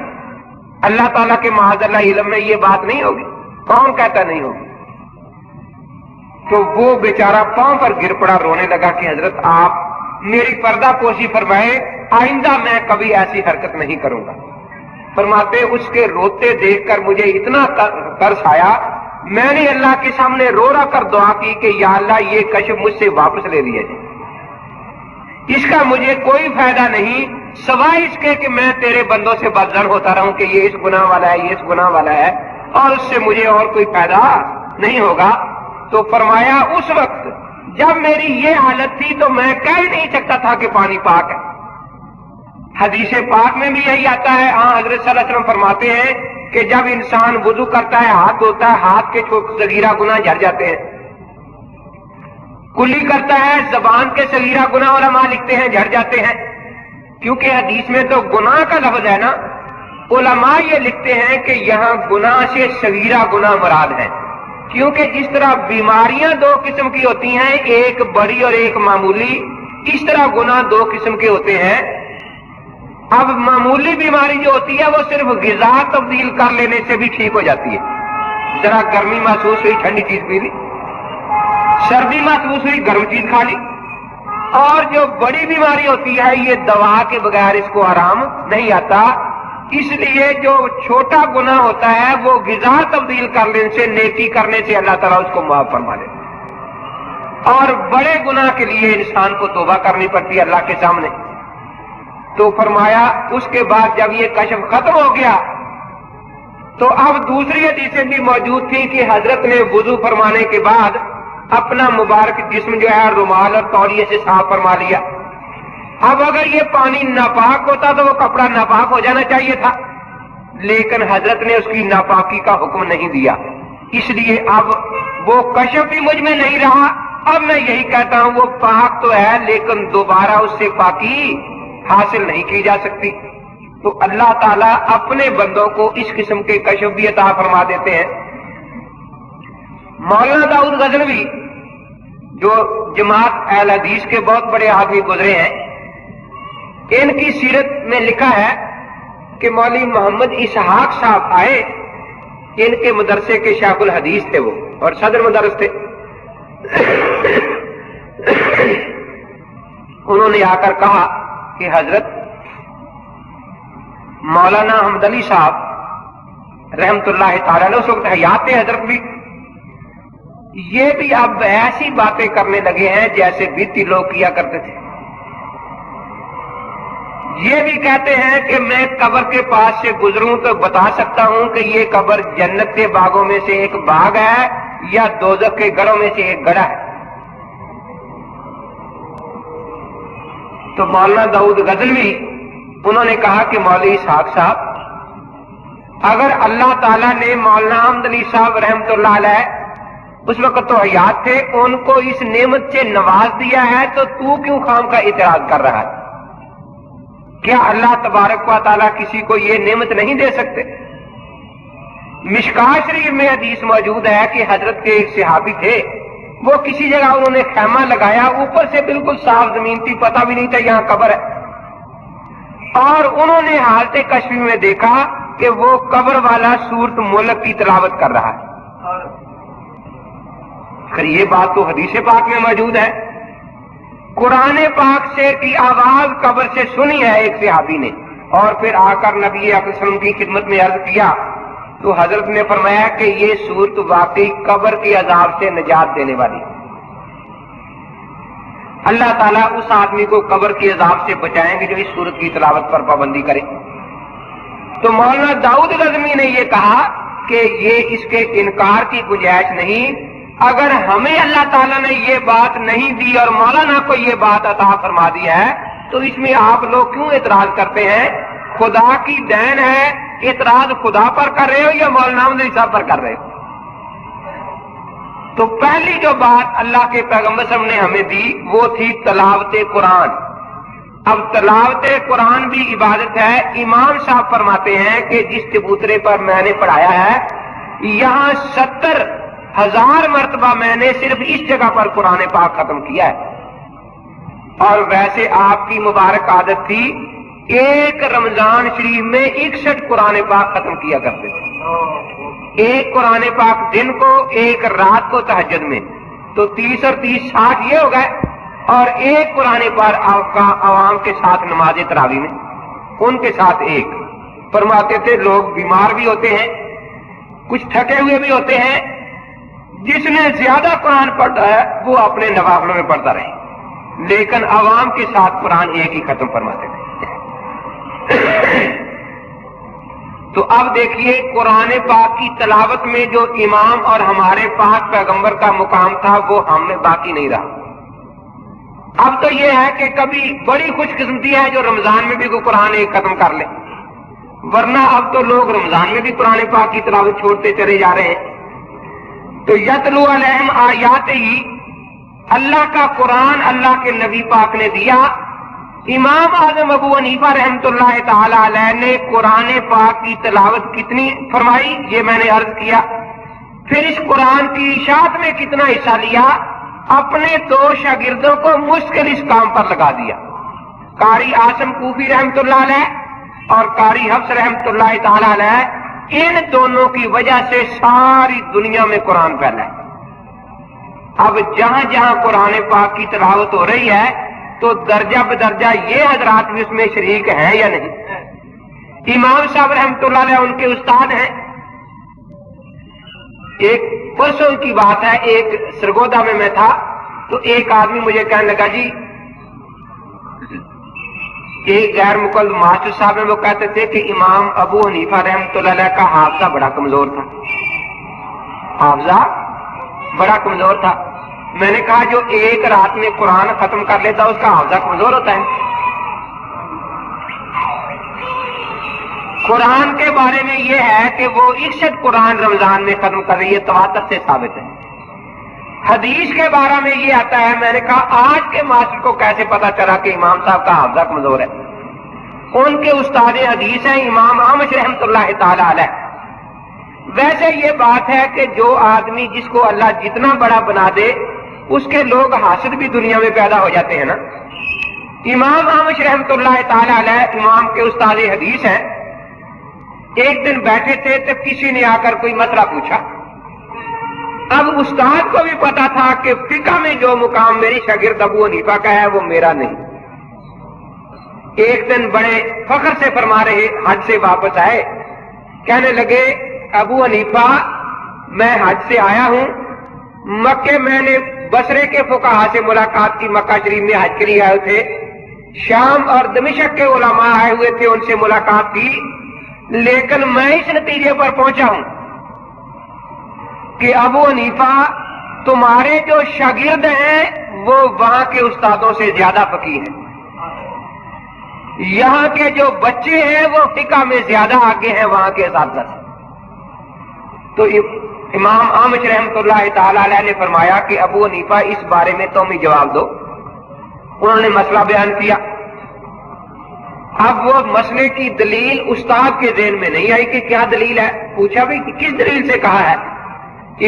اللہ تعالیٰ کے معاذ اللہ علم میں یہ بات نہیں ہوگی؟ کون کہتا نہیں ہوگی؟ تو وہ بیچارہ پاؤں پر گر پڑا، رونے لگا کہ حضرت آپ میری پردہ پوشی فرمائے، آئندہ میں کبھی ایسی حرکت نہیں کروں گا۔ فرماتے اس کے روتے دیکھ کر مجھے اتنا ترس آیا، میں نے اللہ کے سامنے رو رو کر دعا کی کہ یا اللہ یہ کشف مجھ سے واپس لے لیا جائے، اس کا مجھے کوئی فائدہ نہیں سوائے اس کے کہ میں تیرے بندوں سے بدظن ہوتا رہوں کہ یہ اس گناہ والا ہے، یہ اس گناہ والا ہے، اور اس سے مجھے اور کوئی فائدہ نہیں ہوگا۔ تو فرمایا اس وقت جب میری یہ حالت تھی تو میں کہہ ہی نہیں سکتا تھا کہ پانی پاک ہے۔ حدیث پاک میں بھی یہی آتا ہے، ہاں حضرت صلی اللہ علیہ وسلم فرماتے ہیں کہ جب انسان وضو کرتا ہے، ہاتھ دھوتا ہے، ہاتھ کے صغیرہ گناہ جھڑ جاتے ہیں۔ کلی کرتا ہے، زبان کے صغیرہ گناہ علماء لکھتے ہیں جھڑ جاتے ہیں، کیونکہ حدیث میں تو گناہ کا لفظ ہے نا۔ علماء یہ لکھتے ہیں کہ یہاں گناہ سے صغیرہ گناہ مراد ہے، کیونکہ جس طرح بیماریاں دو قسم کی ہوتی ہیں، ایک بڑی اور ایک معمولی، اس طرح گناہ دو قسم کے ہوتے ہیں۔ اب معمولی بیماری جو ہوتی ہے وہ صرف غذا تبدیل کر لینے سے بھی ٹھیک ہو جاتی ہے، ذرا گرمی محسوس ہوئی ٹھنڈی چیز پی لی، سردی محسوس ہوئی گرم چیز کھا لی۔ اور جو بڑی بیماری ہوتی ہے یہ دوا کے بغیر اس کو آرام نہیں آتا، اس لیے جو چھوٹا گناہ ہوتا ہے وہ غذا تبدیل کر لینے سے، نیکی کرنے سے اللہ تعالیٰ اس کو معاف فرما دیتا، اور بڑے گناہ کے لیے انسان کو توبہ کرنی پڑتی ہے اللہ کے سامنے۔ تو فرمایا اس کے بعد جب یہ کشف ختم ہو گیا تو اب دوسری حدیثیں بھی موجود تھیں کہ حضرت نے وضو فرمانے کے بعد اپنا مبارک جسم جو ہے رومال اور تولیے سے صاف فرما لیا۔ اب اگر یہ پانی ناپاک ہوتا تو وہ کپڑا ناپاک ہو جانا چاہیے تھا، لیکن حضرت نے اس کی ناپاکی کا حکم نہیں دیا، اس لیے اب وہ کشف بھی مجھ میں نہیں رہا۔ اب میں یہی کہتا ہوں وہ پاک تو ہے لیکن دوبارہ اس سے پاکی حاصل نہیں کی جا سکتی۔ تو اللہ تعالیٰ اپنے بندوں کو اس قسم کے کشف بھی عطا فرما دیتے ہیں۔ مولانا داؤد غزنوی جو جماعت اہل حدیث کے بہت بڑے آدمی گزرے ہیں، ان کی سیرت میں لکھا ہے کہ مولوی محمد اسحاق صاحب آئے، ان کے مدرسے کے شیخ الحدیث تھے وہ اور صدر مدرس تھے۔ انہوں نے آ کر کہا کہ حضرت مولانا حمد علی صاحب رحمت اللہ تعالی علیہ اس وقت حیات تھے حضرت بھی، یہ بھی اب ایسی باتیں کرنے لگے ہیں جیسے بیتی لوگ کیا کرتے تھے۔ یہ بھی کہتے ہیں کہ میں قبر کے پاس سے گزروں تو بتا سکتا ہوں کہ یہ قبر جنت کے باغوں میں سے ایک باغ ہے یا دوزخ کے گڑھوں میں سے ایک گڑھا ہے۔ تو مولانا داؤد غزنوی انہوں نے کہا کہ مولوی اسحاق صاحب، اگر اللہ تعالیٰ نے مولانا حمد علی صاحب رحمت اللہ علیہ اس وقت تو حیات تھے، ان کو اس نعمت سے نواز دیا ہے تو تو کیوں خام کا اعتراض کر رہا ہے؟ کیا اللہ تبارک و تعالیٰ کسی کو یہ نعمت نہیں دے سکتے؟ مشکاہ شریف میں حدیث موجود ہے کہ حضرت کے ایک صحابی تھے، وہ کسی جگہ انہوں نے خیمہ لگایا، اوپر سے بالکل صاف زمین تھی، پتہ بھی نہیں تھا یہاں قبر ہے، اور انہوں نے حالت کشفی میں دیکھا کہ وہ قبر والا سورت ملک کی تلاوت کر رہا ہے۔ پھر یہ بات تو حدیث پاک میں موجود ہے، قرآن پاک سے کی آواز قبر سے سنی ہے ایک صحابی نے، اور پھر آ کر نبی اکرم صلی اللہ علیہ وسلم کی خدمت میں عرض کیا تو حضرت نے فرمایا کہ یہ سورت واقعی قبر کے عذاب سے نجات دینے والی۔ اللہ تعالیٰ اس آدمی کو قبر کے عذاب سے بچائیں گے جو اس سورت کی تلاوت پر پابندی کرے۔ تو مولانا داؤد غزنوی نے یہ کہا کہ یہ اس کے انکار کی گنجائش نہیں، اگر ہمیں اللہ تعالیٰ نے یہ بات نہیں دی اور مولانا کو یہ بات عطا فرما دی ہے تو اس میں آپ لوگ کیوں اعتراض کرتے ہیں؟ خدا کی دین ہے، اعتراض خدا پر کر رہے ہو یا مولانا مدنی صاحب پر کر رہے ہو؟ تو پہلی جو بات اللہ کے پیغمبر صلی اللہ علیہ وسلم نے ہمیں دی وہ تھی تلاوت قرآن۔ اب تلاوت قرآن بھی عبادت ہے۔ امام صاحب فرماتے ہیں کہ جس چبوترے پر میں نے پڑھایا ہے یہاں 70,000 مرتبہ میں نے صرف اس جگہ پر قرآن پاک ختم کیا ہے، اور ویسے آپ کی مبارک عادت تھی ایک رمضان شریف میں 61 قرآن پاک ختم کیا کرتے تھے، ایک قرآن پاک دن کو، ایک رات کو تہجد میں، تو 30 اور 30 60 یہ ہو گئے، اور ایک قرآن پر آپ کا عوام کے ساتھ نماز تراویح میں ان کے ساتھ ایک۔ فرماتے تھے لوگ بیمار بھی ہوتے ہیں، کچھ تھکے ہوئے بھی ہوتے ہیں، جس نے زیادہ قرآن پڑھا ہے وہ اپنے نوافلوں میں پڑھتا رہے، لیکن عوام کے ساتھ قرآن ایک ہی ختم فرماتے تھے۔ تو اب دیکھیے قرآن پاک کی تلاوت میں جو امام اور ہمارے پاک پیغمبر کا مقام تھا وہ ہم میں باقی نہیں رہا۔ اب تو یہ ہے کہ کبھی بڑی خوش قسمتی ہے جو رمضان میں بھی کوئی قرآن ایک ختم کر لے، ورنہ اب تو لوگ رمضان میں بھی قرآن پاک کی تلاوت چھوڑتے چلے جا رہے ہیں۔ تو یتلو علیہم آیات ہی اللہ کا قرآن اللہ کے نبی پاک نے دیا۔ امام اعظم ابو حنیفہ رحمۃ اللہ تعالی علیہ نے قرآن پاک کی تلاوت کتنی فرمائی یہ میں نے عرض کیا، پھر اس قرآن کی اشاعت میں کتنا حصہ لیا، اپنے 2 شاگردوں کو مشکل اس کام پر لگا دیا، قاری عاصم کوفی رحمۃ اللہ علیہ اور قاری حفص رحمۃ اللہ تعالی علیہ، ان دونوں کی وجہ سے ساری دنیا میں قرآن پھیلا ہے۔ اب جہاں جہاں قرآن پاک کی تلاوت ہو رہی ہے تو درجہ بدرجہ یہ حضرات بھی اس میں شریک ہیں یا نہیں؟ امام صاحب رحمۃ اللہ علیہ ان کے استاد ہیں۔ ایک پرسوں کی بات ہے، ایک سرگودا میں تھا تو ایک آدمی مجھے کہنے لگا جی ایک غیر مقلد ماسٹر صاحب ہیں، وہ کہتے تھے کہ امام ابو حنیفہ رحمۃ اللہ علیہ کا حافظہ بڑا کمزور تھا، حافظہ بڑا کمزور تھا۔ میں نے کہا جو ایک رات میں قرآن ختم کر لیتا اس کا حافظہ کمزور ہوتا ہے؟ قرآن کے بارے میں یہ ہے کہ وہ 61 قرآن رمضان میں ختم کر رہی ہے، تواتر سے ثابت ہے۔ حدیث کے بارے میں یہ آتا ہے، میں نے کہا آج کے ماسٹر کو کیسے پتا چلا کہ امام صاحب کا حافظہ کمزور ہے؟ ان کے استاد حدیث ہیں امام احمد رحمۃ اللہ تعالی علیہ۔ ویسے یہ بات ہے کہ جو آدمی جس کو اللہ جتنا بڑا بنا دے اس کے لوگ حاسد بھی دنیا میں پیدا ہو جاتے ہیں نا۔ امام احمد رحمۃ اللہ تعالی علیہ امام کے استاد حدیث ہیں، ایک دن بیٹھے تھے تو کسی نے آ کر کوئی مسئلہ پوچھا۔ اب استاد کو بھی پتا تھا کہ فقہ میں جو مقام میری شاگرد ابو حنیفہ کا ہے وہ میرا نہیں۔ ایک دن بڑے فخر سے فرما رہے، حج سے واپس آئے، کہنے لگے ابو حنیفہ میں حج سے آیا ہوں، مکے میں نے بصرے کے فقہا سے ملاقات کی، مکہ شریف میں حج کے لیے آئے تھے، شام اور دمشق کے علماء آئے ہوئے تھے ان سے ملاقات کی، لیکن میں اس نتیجے پر پہنچا ہوں کہ ابو حنیفہ تمہارے جو شاگرد ہیں وہ وہاں کے استادوں سے زیادہ فقیہ ہیں، یہاں کے جو بچے ہیں وہ فقہ میں زیادہ آگے ہیں وہاں کے اساتذہ سے۔ تو امام احمد رحمۃ اللہ تعالی علیہ نے فرمایا کہ ابو حنیفہ اس بارے میں تم ہی جواب دو۔ انہوں نے مسئلہ بیان کیا۔ اب وہ مسئلے کی دلیل استاد کے ذہن میں نہیں آئی کہ کیا دلیل ہے، پوچھا بھی کہ کس دلیل سے کہا ہے؟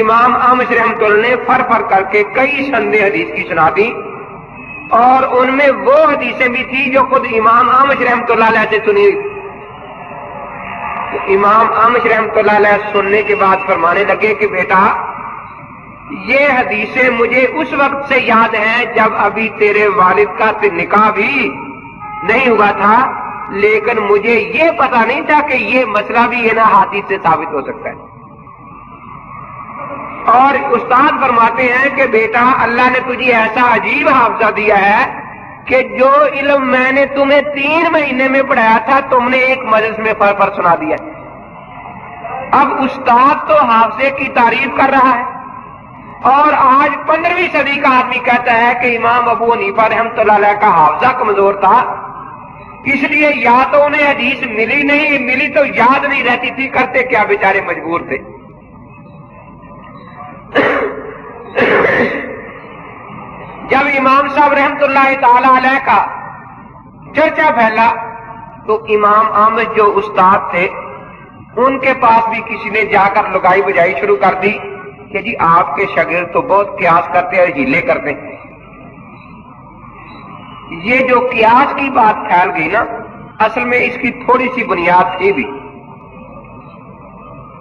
امام احمد رحمۃ اللہ نے فر کر کے کئی سندیں حدیث کی سنا دی، اور ان میں وہ حدیثیں بھی تھی جو خود امام احمد رحمۃ اللہ علیہ سے سنی۔ امام احمد رحمۃ اللہ علیہ سننے کے بعد فرمانے لگے کہ بیٹا یہ حدیثیں مجھے اس وقت سے یاد ہیں جب ابھی تیرے والد کا نکاح بھی نہیں ہوا تھا، لیکن مجھے یہ پتا نہیں تھا کہ یہ مسئلہ بھی ان حدیث سے ثابت ہو سکتا ہے۔ اور استاد فرماتے ہیں کہ بیٹا اللہ نے تجھے ایسا عجیب حافظہ دیا ہے کہ جو علم میں نے تمہیں 3 مہینے میں پڑھایا تھا تم نے ایک مجلس میں پر سنا دیا۔ اب استاد تو حافظے کی تعریف کر رہا ہے، اور آج 15ویں صدی کا آدمی کہتا ہے کہ امام ابو حنیفہ رحمۃ اللہ علیہ کا حافظہ کمزور تھا، اس لیے یا تو انہیں حدیث ملی نہیں، ملی تو یاد نہیں رہتی تھی، کرتے کیا بیچارے مجبور تھے۔ جب امام صاحب رحمۃ اللہ تعالی علیہ کا چرچا پھیلا تو امام احمد جو استاد تھے ان کے پاس بھی کسی نے جا کر لگائی بجائی شروع کر دی کہ جی آپ کے شاگرد تو بہت قیاس کرتے ہیں، ہیلے کرتے ہیں۔ یہ جو قیاس کی بات پھیل گئی نا، اصل میں اس کی تھوڑی سی بنیاد تھی بھی،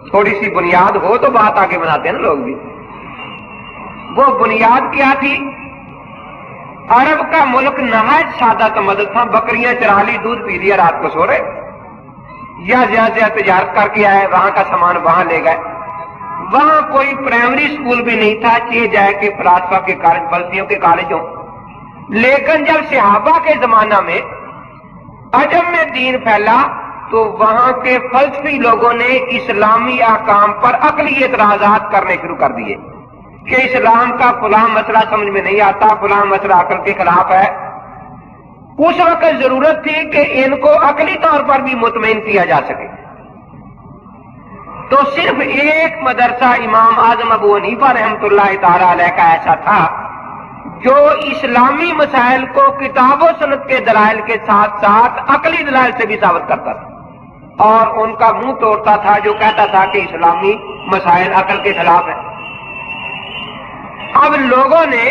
تھوڑی سی بنیاد ہو تو بات آگے بناتے ہیں نا لوگ بھی۔ وہ بنیاد کیا تھی؟ عرب کا ملک نہایت سادہ تمدن تھا، بکریاں چرا لی، دودھ پی لیا، رات کو سو رہے، یا جہاں تجارت کر کے آئے وہاں کا سامان وہاں لے گئے۔ وہاں کوئی پرائمری اسکول بھی نہیں تھا، چاہے جائے کہ فلاسفہ کے کالج، بلسیوں کے کالج ہوں۔ لیکن جب صحابہ کے زمانہ میں عجم میں دین پھیلا تو وہاں کے فلسفی لوگوں نے اسلامی احکام پر عقلی اعتراضات کرنے شروع کر دیے کہ اسلام کا فلاں مسئلہ سمجھ میں نہیں آتا، فلاں مسئلہ عقل کے خلاف ہے۔ اس وقت ضرورت تھی کہ ان کو عقلی طور پر بھی مطمئن کیا جا سکے، تو صرف ایک مدرسہ امام اعظم ابو حنیفہ رحمۃ اللہ تعالی علیہ کا ایسا تھا جو اسلامی مسائل کو کتاب و سنت کے دلائل کے ساتھ ساتھ عقلی دلائل سے بھی ثابت کرتا تھا، اور ان کا منہ توڑتا تھا جو کہتا تھا کہ اسلامی مسائل عقل کے خلاف ہے۔ اب لوگوں نے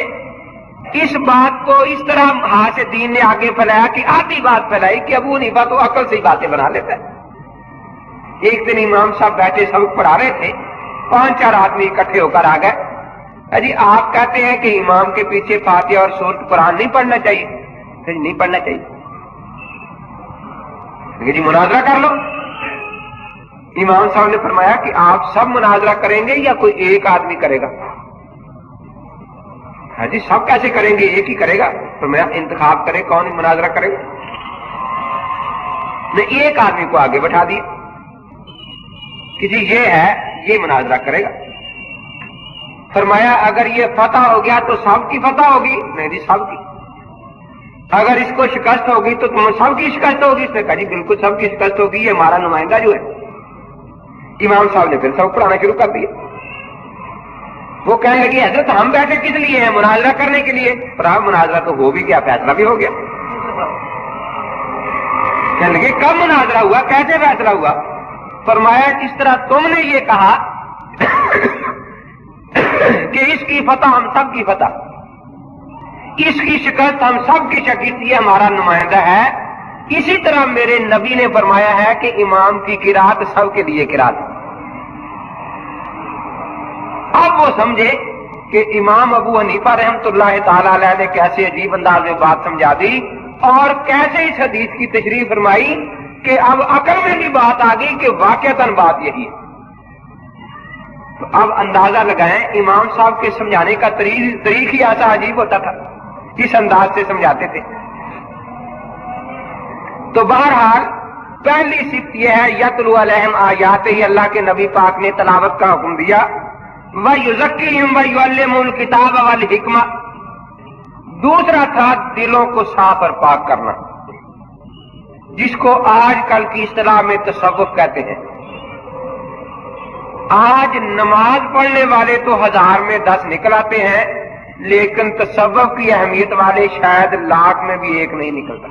اس بات کو اس طرح ہاتھ دین نے آگے پھیلایا کہ آدھی بات پھیلائی کہ ابو حنیفہ تو عقل سے ہی باتیں بنا لیتا ہے۔ ایک دن امام صاحب بیٹھے سبق پڑھا رہے تھے، 5-4 آدمی اکٹھے ہو کر آ گئے، جی آپ کہتے ہیں کہ امام کے پیچھے فاتحہ اور سورۃ قرآن نہیں پڑھنا چاہیے؟ نہیں پڑھنا چاہیے، جی مناظرہ کر لو۔ امام صاحب نے فرمایا کہ آپ سب مناظرہ کریں گے یا کوئی ایک آدمی کرے گا؟ ہاں جی سب کیسے کریں گے، ایک ہی کرے گا؟ فرمایا انتخاب کرے کون مناظرہ کرے گا۔ نے ایک آدمی کو آگے بٹھا دیا کہ جی یہ ہے، یہ مناظرہ کرے گا۔ فرمایا اگر یہ فتح ہو گیا تو سب کی فتح ہوگی؟ نہیں جی سب کی۔ اگر اس کو شکست ہوگی تو تم سب کی شکست ہوگی؟ اس نے کہا جی بالکل سب کی شکست ہوگی، یہ ہمارا نمائندہ جو ہے۔ امام صاحب نے پھر سب پڑھانا شروع کر دیا۔ وہ کہنے لگی حضرت ہم بیٹھے کس لیے ہیں؟ مناظرہ کرنے کے لیے۔ پر آپ مناظرہ تو ہو بھی گیا، فیصلہ بھی ہو گیا۔ کہنے لگے کب مناظرہ ہوا، کیسے فیصلہ ہوا؟ فرمایا جس طرح تم نے یہ کہا کہ اس کی فتح ہم سب کی فتح، اس کی شکست ہم سب کی شکست، یہ ہمارا نمائندہ ہے، اسی طرح میرے نبی نے فرمایا ہے کہ امام کی قرات سب کے لیے قرات۔ اب وہ سمجھے کہ امام ابو حنیفہ رحمۃ اللہ تعالی علیہ نے کیسے عجیب انداز میں بات سمجھا دی اور کیسے اس حدیث کی تشریح فرمائی کہ اب عقل میں بھی بات آ گئی کہ واقعتاً بات یہی ہے۔ تو اب اندازہ لگائیں امام صاحب کے سمجھانے کا طریق ہی ایسا عجیب ہوتا تھا، اس انداز سے سمجھاتے تھے۔ تو بہرحال پہلی صفت یہ ہے یتلو علیہم آیات ہی، اللہ کے نبی پاک نے تلاوت کا حکم دیا، وَيُزَكِّيهِمْ وَيُعَلِّمُهُمُ الْكِتَابَ وَالْحِكْمَةَ۔ دوسرا تھا دلوں کو صاف اور پاک کرنا، جس کو آج کل کی اصطلاح میں تصوف کہتے ہیں۔ آج نماز پڑھنے والے تو 1000 میں 10 نکل آتے ہیں، لیکن تصوف کی اہمیت والے شاید 1,00,000 میں بھی ایک نہیں نکلتا۔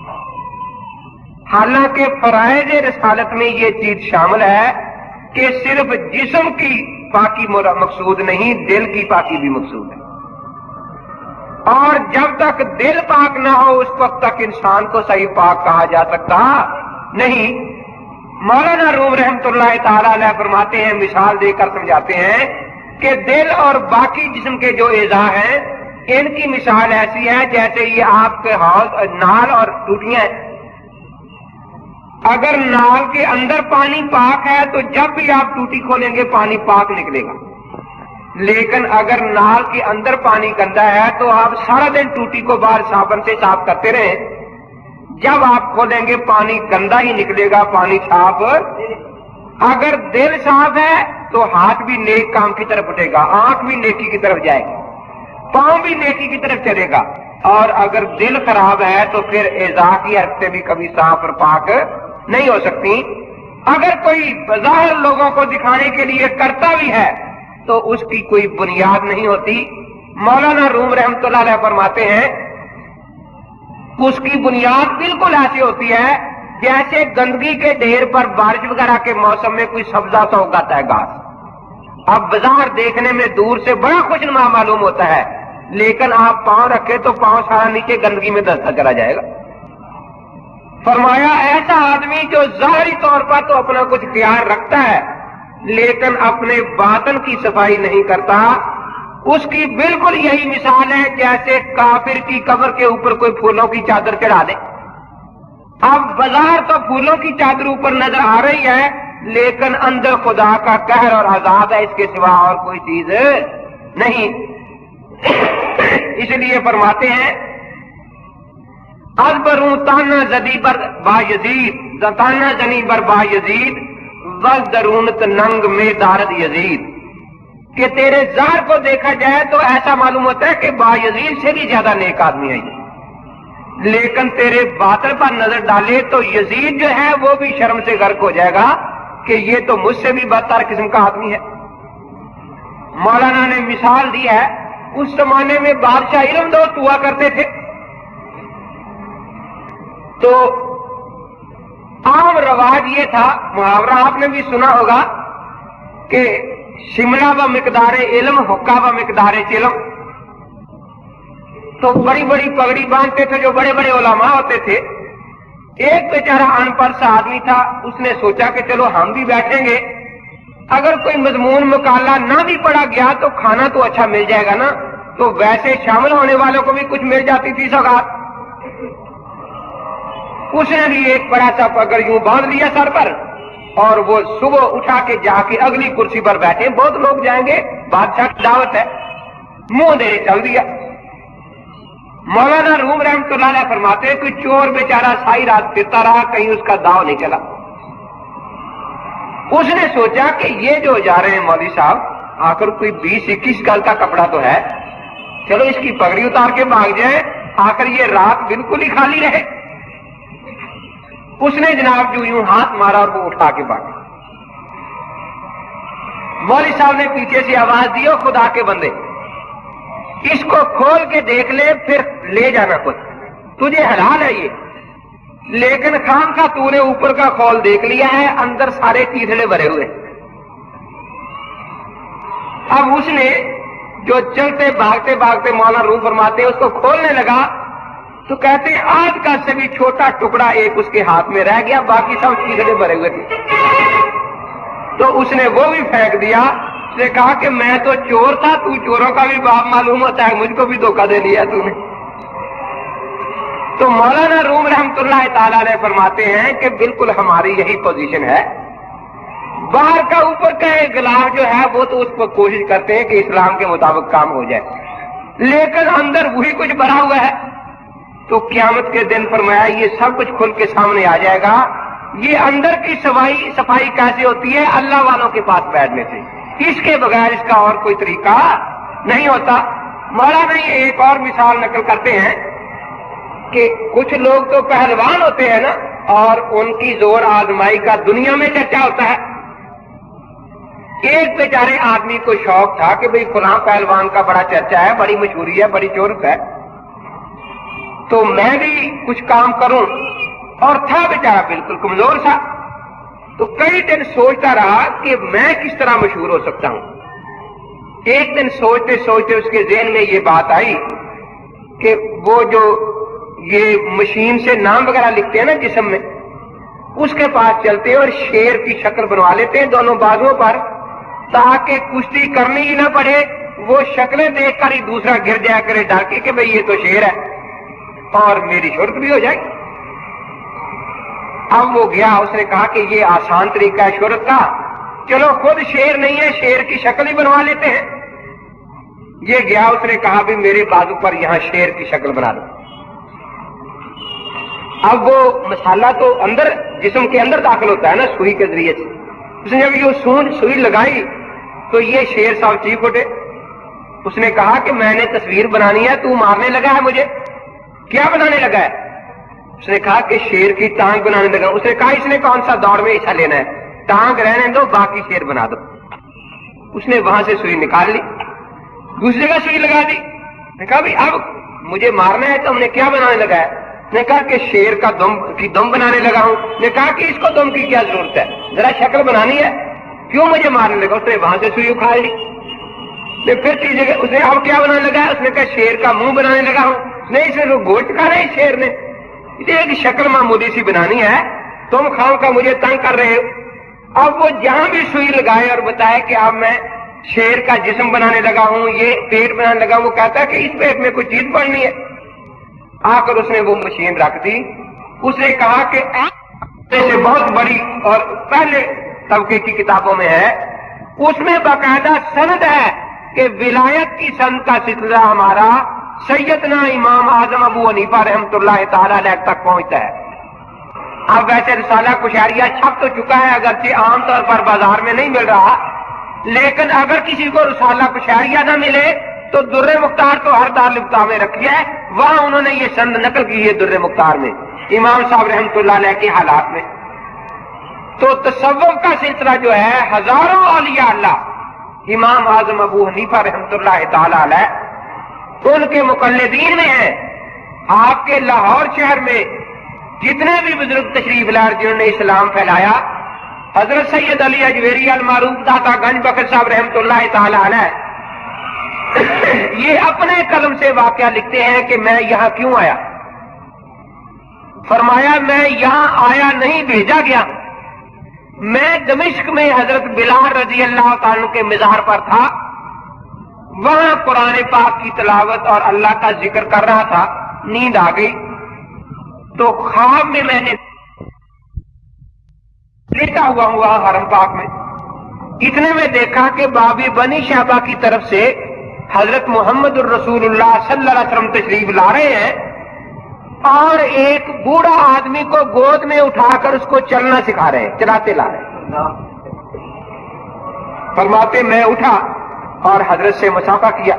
حالانکہ فرائض رسالت میں یہ چیز شامل ہے کہ صرف جسم کی پاکی مقصود نہیں، دل کی پاکی بھی مقصود ہے، اور جب تک دل پاک نہ ہو اس وقت تک انسان کو صحیح پاک کہا جا سکتا نہیں۔ مولانا روم رحمۃ اللہ تعالی علیہ فرماتے ہیں، مثال دے کر سمجھاتے ہیں کہ دل اور باقی جسم کے جو اعضاء ہیں ان کی مثال ایسی ہے جیسے یہ آپ کے نال اور ٹوٹیاں ہیں۔ اگر نال کے اندر پانی پاک ہے تو جب بھی آپ ٹوٹی کھولیں گے پانی پاک نکلے گا، لیکن اگر نال کے اندر پانی گندا ہے تو آپ سارا دن ٹوٹی کو باہر صابن سے صاف کرتے رہیں، جب آپ کھولیں گے پانی گندا ہی نکلے گا، پانی صاف۔ اگر دل صاف ہے تو ہاتھ بھی نیک کام کی طرف اٹھے گا، آنکھ بھی نیکی کی طرف جائے گی، پاؤں بھی نیکی کی طرف چلے گا. اور اگر دل خراب ہے تو پھر اعضاء کی حرکتیں بھی کبھی صاف اور پاک نہیں ہو سکتی. اگر کوئی بظاہر لوگوں کو دکھانے کے لیے کرتا بھی ہے تو اس کی کوئی بنیاد نہیں ہوتی. مولانا روم رحمۃ اللہ علیہ فرماتے ہیں اس کی بنیاد بالکل ایسی ہوتی ہے جیسے گندگی کے ڈھیر پر بارش وغیرہ کے موسم میں کوئی سبزہ سا اگاتا ہے گھاس. اب بظاہر دیکھنے میں دور سے بڑا خوشنما معلوم ہوتا ہے، لیکن آپ پاؤں رکھے تو پاؤں سارا نیچے گندگی میں دھستا چلا جائے گا. فرمایا ایسا آدمی جو ظاہری طور پر تو اپنا کچھ خیال رکھتا ہے لیکن اپنے باطن کی صفائی نہیں کرتا، اس کی بالکل یہی مثال ہے جیسے کافر کی قبر کے اوپر کوئی پھولوں کی چادر چڑھا دے. اب بظاہر تو پھولوں کی چادر اوپر نظر آ رہی ہے لیکن اندر خدا کا قہر اور عذاب ہے، اس کے سوا اور کوئی چیز نہیں. اس لیے فرماتے ہیں ازبروں تانا زدی بر با یزید تانا زنی بر با یزید وز درونت ننگ میں دارد یزید، کہ تیرے ظاہر کو دیکھا جائے تو ایسا معلوم ہوتا ہے کہ با یزید سے بھی زیادہ نیک آدمی ہے یہ، لیکن تیرے باطن پر نظر ڈالے تو یزید جو ہے وہ بھی شرم سے غرق ہو جائے گا کہ یہ تو مجھ سے بھی بدتر قسم کا آدمی ہے. مولانا نے مثال دی ہے اس زمانے میں بادشاہ علم دوست ہوا کرتے تھے تو عام رواج یہ تھا، محاورہ آپ نے بھی سنا ہوگا کہ شملہ و مقدار علم حقہ و مقدار چلم. تو بڑی بڑی پگڑی باندھتے تھے جو بڑے بڑے علماء ہوتے تھے. ایک بیچارہ ان پڑھ سا آدمی تھا، اس نے سوچا کہ چلو ہم بھی بیٹھیں گے، اگر کوئی مضمون مقالہ نہ بھی پڑھا گیا تو کھانا تو اچھا مل جائے گا نا، تو ویسے شامل ہونے والوں کو بھی کچھ مل جاتی تھی سوغات. اس نے بھی ایک بڑا سا پگڑ یوں باندھ لیا سر پر اور وہ صبح اٹھا کے جا کے اگلی کرسی پر بیٹھے، بہت لوگ جائیں گے، بادشاہ کی دعوت ہے، منہ دے چل دیا. مولانا روم رحمۃ اللہ علیہ فرماتے ہیں کہ چور بیچارہ ساری رات پھرتا رہا، کہیں اس کا داؤ نہیں چلا. اس نے سوچا کہ یہ جو جا رہے ہیں مولوی صاحب آخر کوئی 20-21 گز کا کپڑا تو ہے، چلو اس کی پگڑی اتار کے بھاگ جائے، آخر یہ رات بالکل ہی خالی رہے. اس نے جناب جو یوں ہاتھ مارا اور وہ اٹھا کے بھاگا. مولوی صاحب نے پیچھے سے آواز دی، او خدا کے بندے اس کو کھول کے دیکھ لے پھر لے جانا کچھ، تجھے حلال ہے یہ، لیکن خام کا تو نے اوپر کا کھول دیکھ لیا ہے، اندر سارے چیتڑے بھرے ہوئے. اب اس نے جو چلتے بھاگتے بھاگتے مولانا روم فرماتے ہیں اس کو کھولنے لگا تو کہتے ہیں آج کا سے بھی چھوٹا ٹکڑا ایک اس کے ہاتھ میں رہ گیا، باقی سب چیتڑے بھرے ہوئے تھے. تو اس نے وہ بھی پھینک دیا. اس نے کہا کہ میں تو چور تھا، تو چوروں کا بھی باپ معلوم ہوتا ہے، مجھ کو بھی دھوکہ دے دیا تو نے. تو مولانا روم رحمۃ اللہ تعالی علیہ فرماتے ہیں کہ بالکل ہماری یہی پوزیشن ہے. باہر کا اوپر کا ایک غلاف جو ہے وہ تو اس پر کوشش کرتے ہیں کہ اسلام کے مطابق کام ہو جائے، لیکن اندر وہی کچھ بھرا ہوا ہے. تو قیامت کے دن فرمایا یہ سب کچھ کھل کے سامنے آ جائے گا. یہ اندر کی صفائی کیسے ہوتی ہے؟ اللہ والوں کے پاس بیٹھنے سے، اس کے بغیر اس کا اور کوئی طریقہ نہیں ہوتا. مولانا یہ ایک اور مثال نقل کرتے ہیں کہ کچھ لوگ تو پہلوان ہوتے ہیں نا، اور ان کی زور آزمائی کا دنیا میں چرچا ہوتا ہے. ایک بیچارے آدمی کو شوق تھا کہ بھئی فلاں پہلوان کا بڑا چرچا ہے، بڑی مشہوری ہے، بڑی شہرت ہے، تو میں بھی کچھ کام کروں. اور تھا بیچارہ بالکل کمزور تھا، تو کئی دن سوچتا رہا کہ میں کس طرح مشہور ہو سکتا ہوں. ایک دن سوچتے سوچتے اس کے ذہن میں یہ بات آئی کہ وہ جو یہ مشین سے نام وغیرہ لکھتے ہیں نا جسم میں، اس کے پاس چلتے ہیں اور شیر کی شکل بنوا لیتے ہیں دونوں بازوؤں پر، تاکہ کشتی کرنی ہی نہ پڑے، وہ شکلیں دیکھ کر ہی دوسرا گر جایا کرے ڈر کے کہ بھئی یہ تو شیر ہے اور میری شہرت بھی ہو جائے. اب وہ گیا، اس نے کہا کہ یہ آسان طریقہ ہے شہرت کا، چلو خود شیر نہیں ہے شیر کی شکل ہی بنوا لیتے ہیں. یہ گیا، اس نے کہا بھی میرے بازو پر یہاں شیر کی شکل بنا دو. اب وہ مسالہ تو اندر جسم کے اندر داخل ہوتا ہے نا سوئی کے ذریعے سے. اس نے جب یہ سوئی لگائی تو یہ شیر صاحب چیخ اٹھے. اس نے کہا کہ میں نے تصویر بنانی ہے, تو مارنے لگا ہے مجھے, کیا بنانے لگا ہے؟ اس نے کہا کہ شیر کی ٹانگ بنانے لگا. اس نے کہا اس نے کون سا دوڑ میں حصہ لینا ہے, ٹانگ رہنے دو, باقی شیر بنا دو. اس نے وہاں سے سوئی نکال لی, دوسری جگہ سوئی لگا دی. نے کہا بھی اب مجھے مارنا ہے تو ہم نے کیا بنانے لگا ہے؟ نے کہا کہ شیر کا دم بنانے لگا ہوں. نے کہا کہ اس کو دم کی کیا ضرورت ہے, ذرا شکل بنانی ہے, کیوں مجھے مارنے لگا؟ اس نے وہاں سے سوئی اکھاڑ لی. پھر تیسری جگہ اس نے اب کیا بنانے لگا ہے؟ اس نے کہا شیر کا منہ بنانے لگا ہوں. نہیں, اس نے تو گوشت کھا رہے شیر نے, ایک شکل معمولی سی بنانی ہے, تم خام کا مجھے تنگ کر رہے ہو. اب وہ جہاں بھی سوئی لگائے اور بتائے کہ اب میں شیر کا جسم بنانے لگا ہوں, یہ پیٹ بنانے لگا ہوں, وہ کہتا ہے کہ اس پیٹ میں کوئی چیز پڑنی ہے. آ کر اس نے وہ مشین رکھ دی. اس نے کہا کہ سے بہت بڑی اور پہلے طبقے کی کتابوں میں ہے, اس میں باقاعدہ سند ہے کہ ولایت کی سند کا سلسلہ ہمارا سیدنا امام اعظم ابو حنیفہ رحمۃ اللہ تعالی علیہ تک پہنچتا ہے. اب ویسے رسالہ کشاریہ چھپ تو چکا ہے, اگرچہ عام طور پر بازار میں نہیں مل رہا, لیکن اگر کسی کو رسالہ کشاریہ نہ ملے تو در مختار تو ہر دارالفتہ میں رکھی ہے, وہاں انہوں نے یہ سند نقل کی ہے در مختار میں امام صاحب رحمۃ اللہ علیہ کے حالات میں. تو تصوف کا سلسلہ جو ہے ہزاروں اولیاء اللہ امام اعظم ابو حنیفہ رحمۃ اللہ تعالی علیہ ان کے مقلدین میں ہیں. آپ کے لاہور شہر میں جتنے بھی بزرگ تشریف لائے جنہوں نے اسلام پھیلایا, حضرت سید علی اجویری المعروف داتا گنج بخش صاحب رحمۃ اللہ تعالی علیہ یہ اپنے قلم سے واقعہ لکھتے ہیں کہ میں یہاں کیوں آیا. فرمایا میں یہاں آیا نہیں, بھیجا گیا. میں دمشق میں حضرت بلال رضی اللہ تعالیٰ کے مزار پر تھا, وہاں قرآن پاک کی تلاوت اور اللہ کا ذکر کر رہا تھا. نیند آ گئی تو خواب میں نے لیٹا ہوا ہوں وہاں حرم پاک میں. اتنے میں دیکھا کہ باب بنی شہبہ کی طرف سے حضرت محمد الرسول اللہ صلی اللہ علیہ وسلم تشریف لا رہے ہیں اور ایک بوڑھا آدمی کو گود میں اٹھا کر اس کو چلنا سکھا رہے ہیں, چلاتے لا رہے ہیں. فرماتے میں اٹھا اور حضرت سے مصافحہ کیا.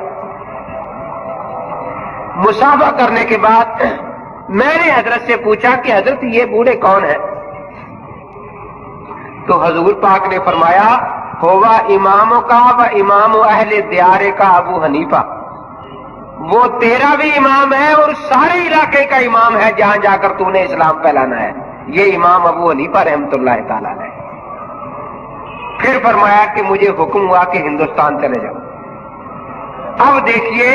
مصافحہ کرنے کے بعد میں نے حضرت سے پوچھا کہ حضرت یہ بوڑھے کون ہیں؟ تو حضور پاک نے فرمایا ہوا اماموں کا و امام اہل دیارے کا ابو حنیفہ, وہ تیرا بھی امام ہے اور سارے علاقے کا امام ہے جہاں جا کر تو نے اسلام پھیلانا ہے. یہ امام ابو حنیفہ رحمۃ اللہ تعالی علیہ. پھر فرمایا کہ مجھے حکم ہوا کہ ہندوستان چلے جاؤ. اب دیکھیے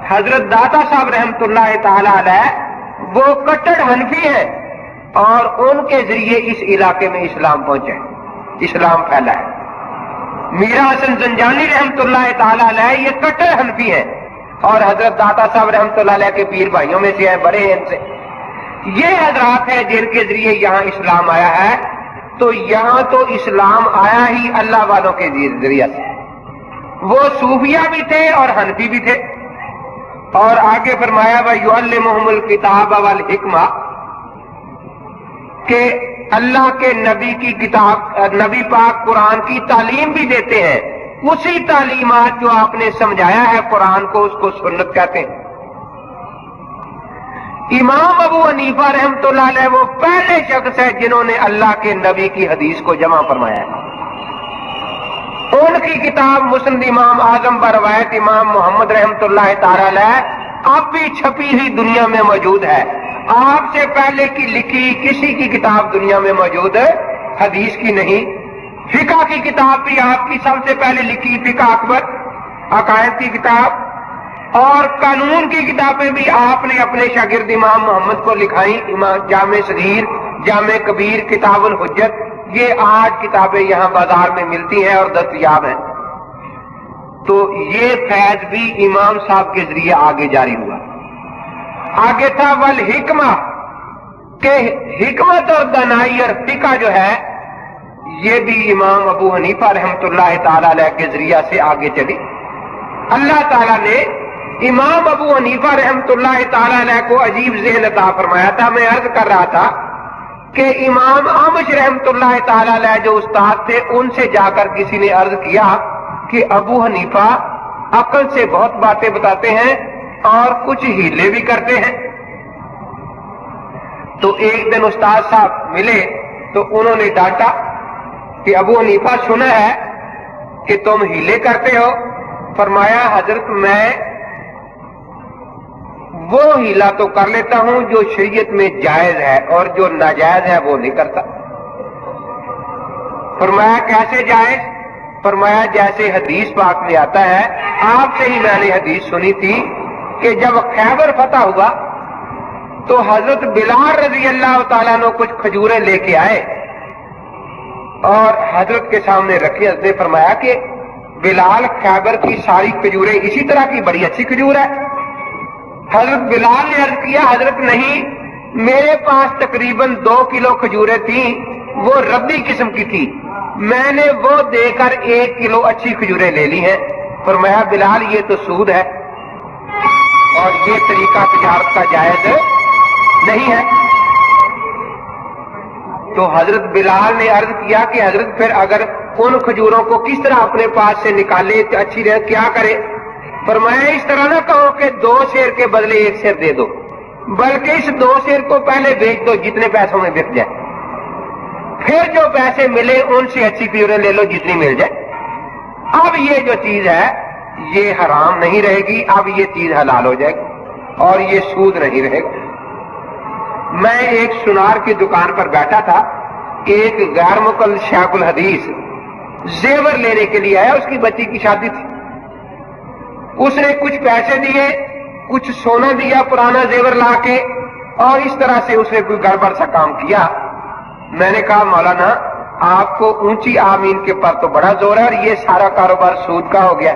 حضرت داتا صاحب رحمۃ اللہ تعالی علیہ وہ کٹڑ حنفی ہیں اور ان کے ذریعے اس علاقے میں اسلام پہنچے, اسلام پھیلا ہے. میرا حسن زنجانی رحمۃ اللہ تعالی علیہ یہ کٹڑ حنفی ہیں اور حضرت داتا صاحب رحمۃ اللہ علیہ کے پیر بھائیوں میں سے ہیں, بڑے ہیں ان سے. یہ حضرات ہیں جن کے ذریعے یہاں اسلام آیا ہے. تو یہاں تو اسلام آیا ہی اللہ والوں کے ذریعے سے. وہ صوفیہ بھی تھے اور حنفی بھی تھے. اور آگے فرمایا وَيُعَلِّمُهُمُ الْكِتَابَ وَالْحِكْمَةَ کہ اللہ کے نبی کی کتاب, نبی پاک قرآن کی تعلیم بھی دیتے ہیں. اسی تعلیمات جو آپ نے سمجھایا ہے قرآن کو, اس کو سنت کہتے ہیں. امام ابو حنیفہ رحمۃ اللہ علیہ وہ پہلے شخص ہے جنہوں نے اللہ کے نبی کی حدیث کو جمع فرمایا ہے. ان کی کتاب مسند امام اعظم بروایت امام محمد رحمۃ اللہ تعالی علیہ اب بھی چھپی ہوئی دنیا میں موجود ہے. آپ سے پہلے کی لکھی کسی کی کتاب دنیا میں موجود ہے, حدیث کی نہیں. فقہ کی کتاب بھی آپ کی سب سے پہلے لکھی فقہ اکبر, عقائد کی کتاب, اور قانون کی کتابیں بھی آپ نے اپنے شاگرد امام محمد کو لکھائیں. امام جامع صغیر, جامع کبیر, کتاب الحجت, یہ 8 کتابیں یہاں بازار میں ملتی ہیں اور دستیاب ہیں. تو یہ فیض بھی امام صاحب کے ذریعے آگے جاری ہوا. آگے تھا والحکمہ کہ حکمت اور دانائی اور فقہ جو ہے یہ بھی امام ابو حنیفہ رحمۃ اللہ تعالی علیہ کے ذریعہ سے آگے چلی. اللہ تعالیٰ نے امام ابو حنیفہ رحمۃ اللہ تعالی علیہ کو عجیب ذہن عطا فرمایا تھا. میں عرض کر رہا تھا کہ امام اعمش رحمۃ اللہ تعالی علیہ جو استاد تھے ان سے جا کر کسی نے عرض کیا کہ ابو حنیفہ عقل سے بہت باتیں بتاتے ہیں اور کچھ ہیلے بھی کرتے ہیں. تو ایک دن استاد صاحب ملے تو انہوں نے ڈانٹا کہ ابو حنیفہ سنا ہے کہ تم ہیلے کرتے ہو. فرمایا حضرت میں وہ ہیلا تو کر لیتا ہوں جو شریعت میں جائز ہے اور جو ناجائز ہے وہ نہیں کرتا. فرمایا کیسے جائز؟ فرمایا جیسے حدیث پاک میں آتا ہے، آپ سے ہی میں نے حدیث سنی تھی کہ جب خیبر فتح ہوا تو حضرت بلال رضی اللہ تعالیٰ عنہ کچھ کھجوریں لے کے آئے اور حضرت کے سامنے رکھی. حضرت نے فرمایا کہ بلال خیبر کی ساری کھجوریں اسی طرح کی بڑی اچھی کھجور ہے. حضرت بلال نے عرض کیا حضرت نہیں، میرے پاس تقریباً 2 کلو کھجوریں تھیں، وہ ربی قسم کی تھی، میں نے وہ دے کر 1 کلو اچھی کھجوریں لے لی ہیں. فرمایا بلال یہ تو سود ہے اور یہ طریقہ تجارت کا جائز نہیں ہے. تو حضرت بلال نے عرض کیا کہ حضرت پھر اگر ان کھجوروں کو کس طرح اپنے پاس سے نکالے اچھی رہے کیا کرے؟ فرمایا اس طرح نہ کہو کہ 2 سیر کے بدلے 1 سیر دے دو، بلکہ اس 2 سیر کو پہلے بیچ دو جتنے پیسوں میں بک جائے، پھر جو پیسے ملے ان سے اچھی کھجوریں لے لو جتنی مل جائے. اب یہ جو چیز ہے یہ حرام نہیں رہے گی، اب یہ چیز حلال ہو جائے گی اور یہ سود نہیں رہے گا. میں ایک سنار کی دکان پر بیٹھا تھا، ایک غیر مقلد شیخ الحدیث زیور لینے کے لیے آیا، اس کی بچی کی شادی تھی. اس نے کچھ پیسے دیے، کچھ سونا دیا پرانا زیور لا کے، اور اس طرح سے اس نے کوئی گڑبڑ سا کام کیا. میں نے کہا مولانا آپ کو اونچی آمین کے پر تو بڑا زور ہے اور یہ سارا کاروبار سود کا ہو گیا.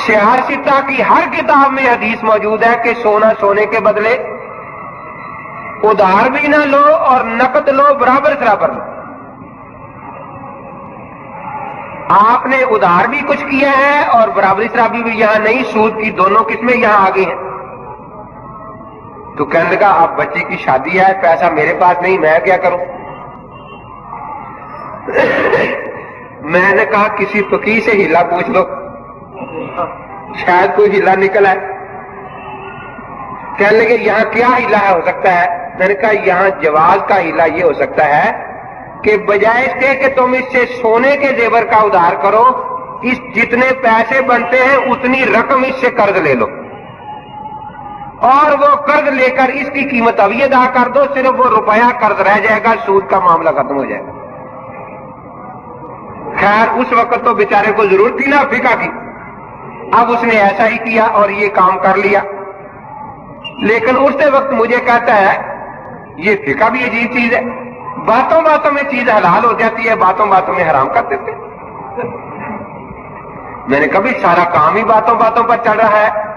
سیاستہ کی ہر کتاب میں حدیث موجود ہے کہ سونا سونے کے بدلے ادھار بھی نہ لو اور نقد لو، برابر برابر لو. آپ نے ادھار بھی کچھ کیا ہے اور برابری شرابی بھی یہاں نہیں، سود کی دونوں قسمیں یہاں آ گئی ہیں. تو کہنے لگا اب بچی کی شادی ہے، پیسہ میرے پاس نہیں، میں کیا کروں؟ میں نے کہا کسی فقیر سے ہیلا پوچھ لو، شاید کوئی ہیلا نکل آئے. کہنے لگے یہاں کیا ہیلا ہے ہو سکتا ہے؟ میں نے کہا یہاں جواز کا ہیلا یہ ہو سکتا ہے کہ بجائے اس کے کہ تم اس سے سونے کے زیور کا ادھار کرو، اس جتنے پیسے بنتے ہیں اتنی رقم اس سے قرض لے لو اور وہ قرض لے کر اس کی قیمت ابھی ادا کر دو، صرف وہ روپیہ قرض رہ جائے گا، سود کا معاملہ ختم ہو جائے گا. خیر اس وقت تو بیچارے کو ضرورت تھی نا فقہ کی، اب اس نے ایسا ہی کیا اور یہ کام کر لیا. لیکن اسی وقت مجھے کہتا ہے یہ فقہ بھی عجیب چیز ہے، باتوں باتوں میں چیز حلال ہو جاتی ہے، باتوں باتوں میں حرام کر دیتے. میں نے کبھی سارا کام ہی باتوں باتوں پر چل رہا ہے.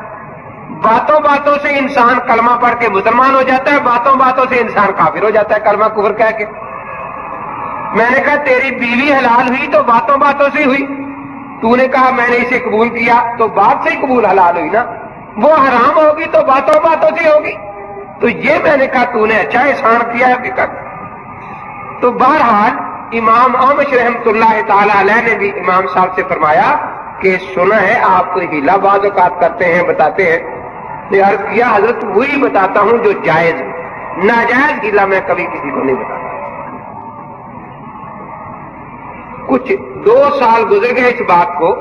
باتوں باتوں سے انسان کلمہ پڑھ کے مسلمان ہو جاتا ہے، باتوں باتوں سے انسان کافر ہو جاتا ہے کلمہ کفر کہہ کے. میں نے کہا تیری بیوی حلال ہوئی تو باتوں باتوں سے ہوئی، تو نے کہا میں نے اسے قبول کیا تو بات سے ہی قبول حلال ہوئی نا، وہ حرام ہوگی تو باتوں باتوں سے ہوگی. تو یہ میں نے کہا تو نے اچھا احسان کیا ہے فکر. تو بہرحال امام اعمش رحمۃ اللہ تعالی علیہ نے بھی امام صاحب سے فرمایا کہ سنا ہے آپ کو ہیلا بعض اوقات کرتے ہیں، بتاتے ہیں. نے عرض کیا حضرت وہی بتاتا ہوں جو جائز، ناجائز ہیلا میں کبھی کسی کو نہیں بتاتا. کچھ 2 سال گزر گئے اس بات کو.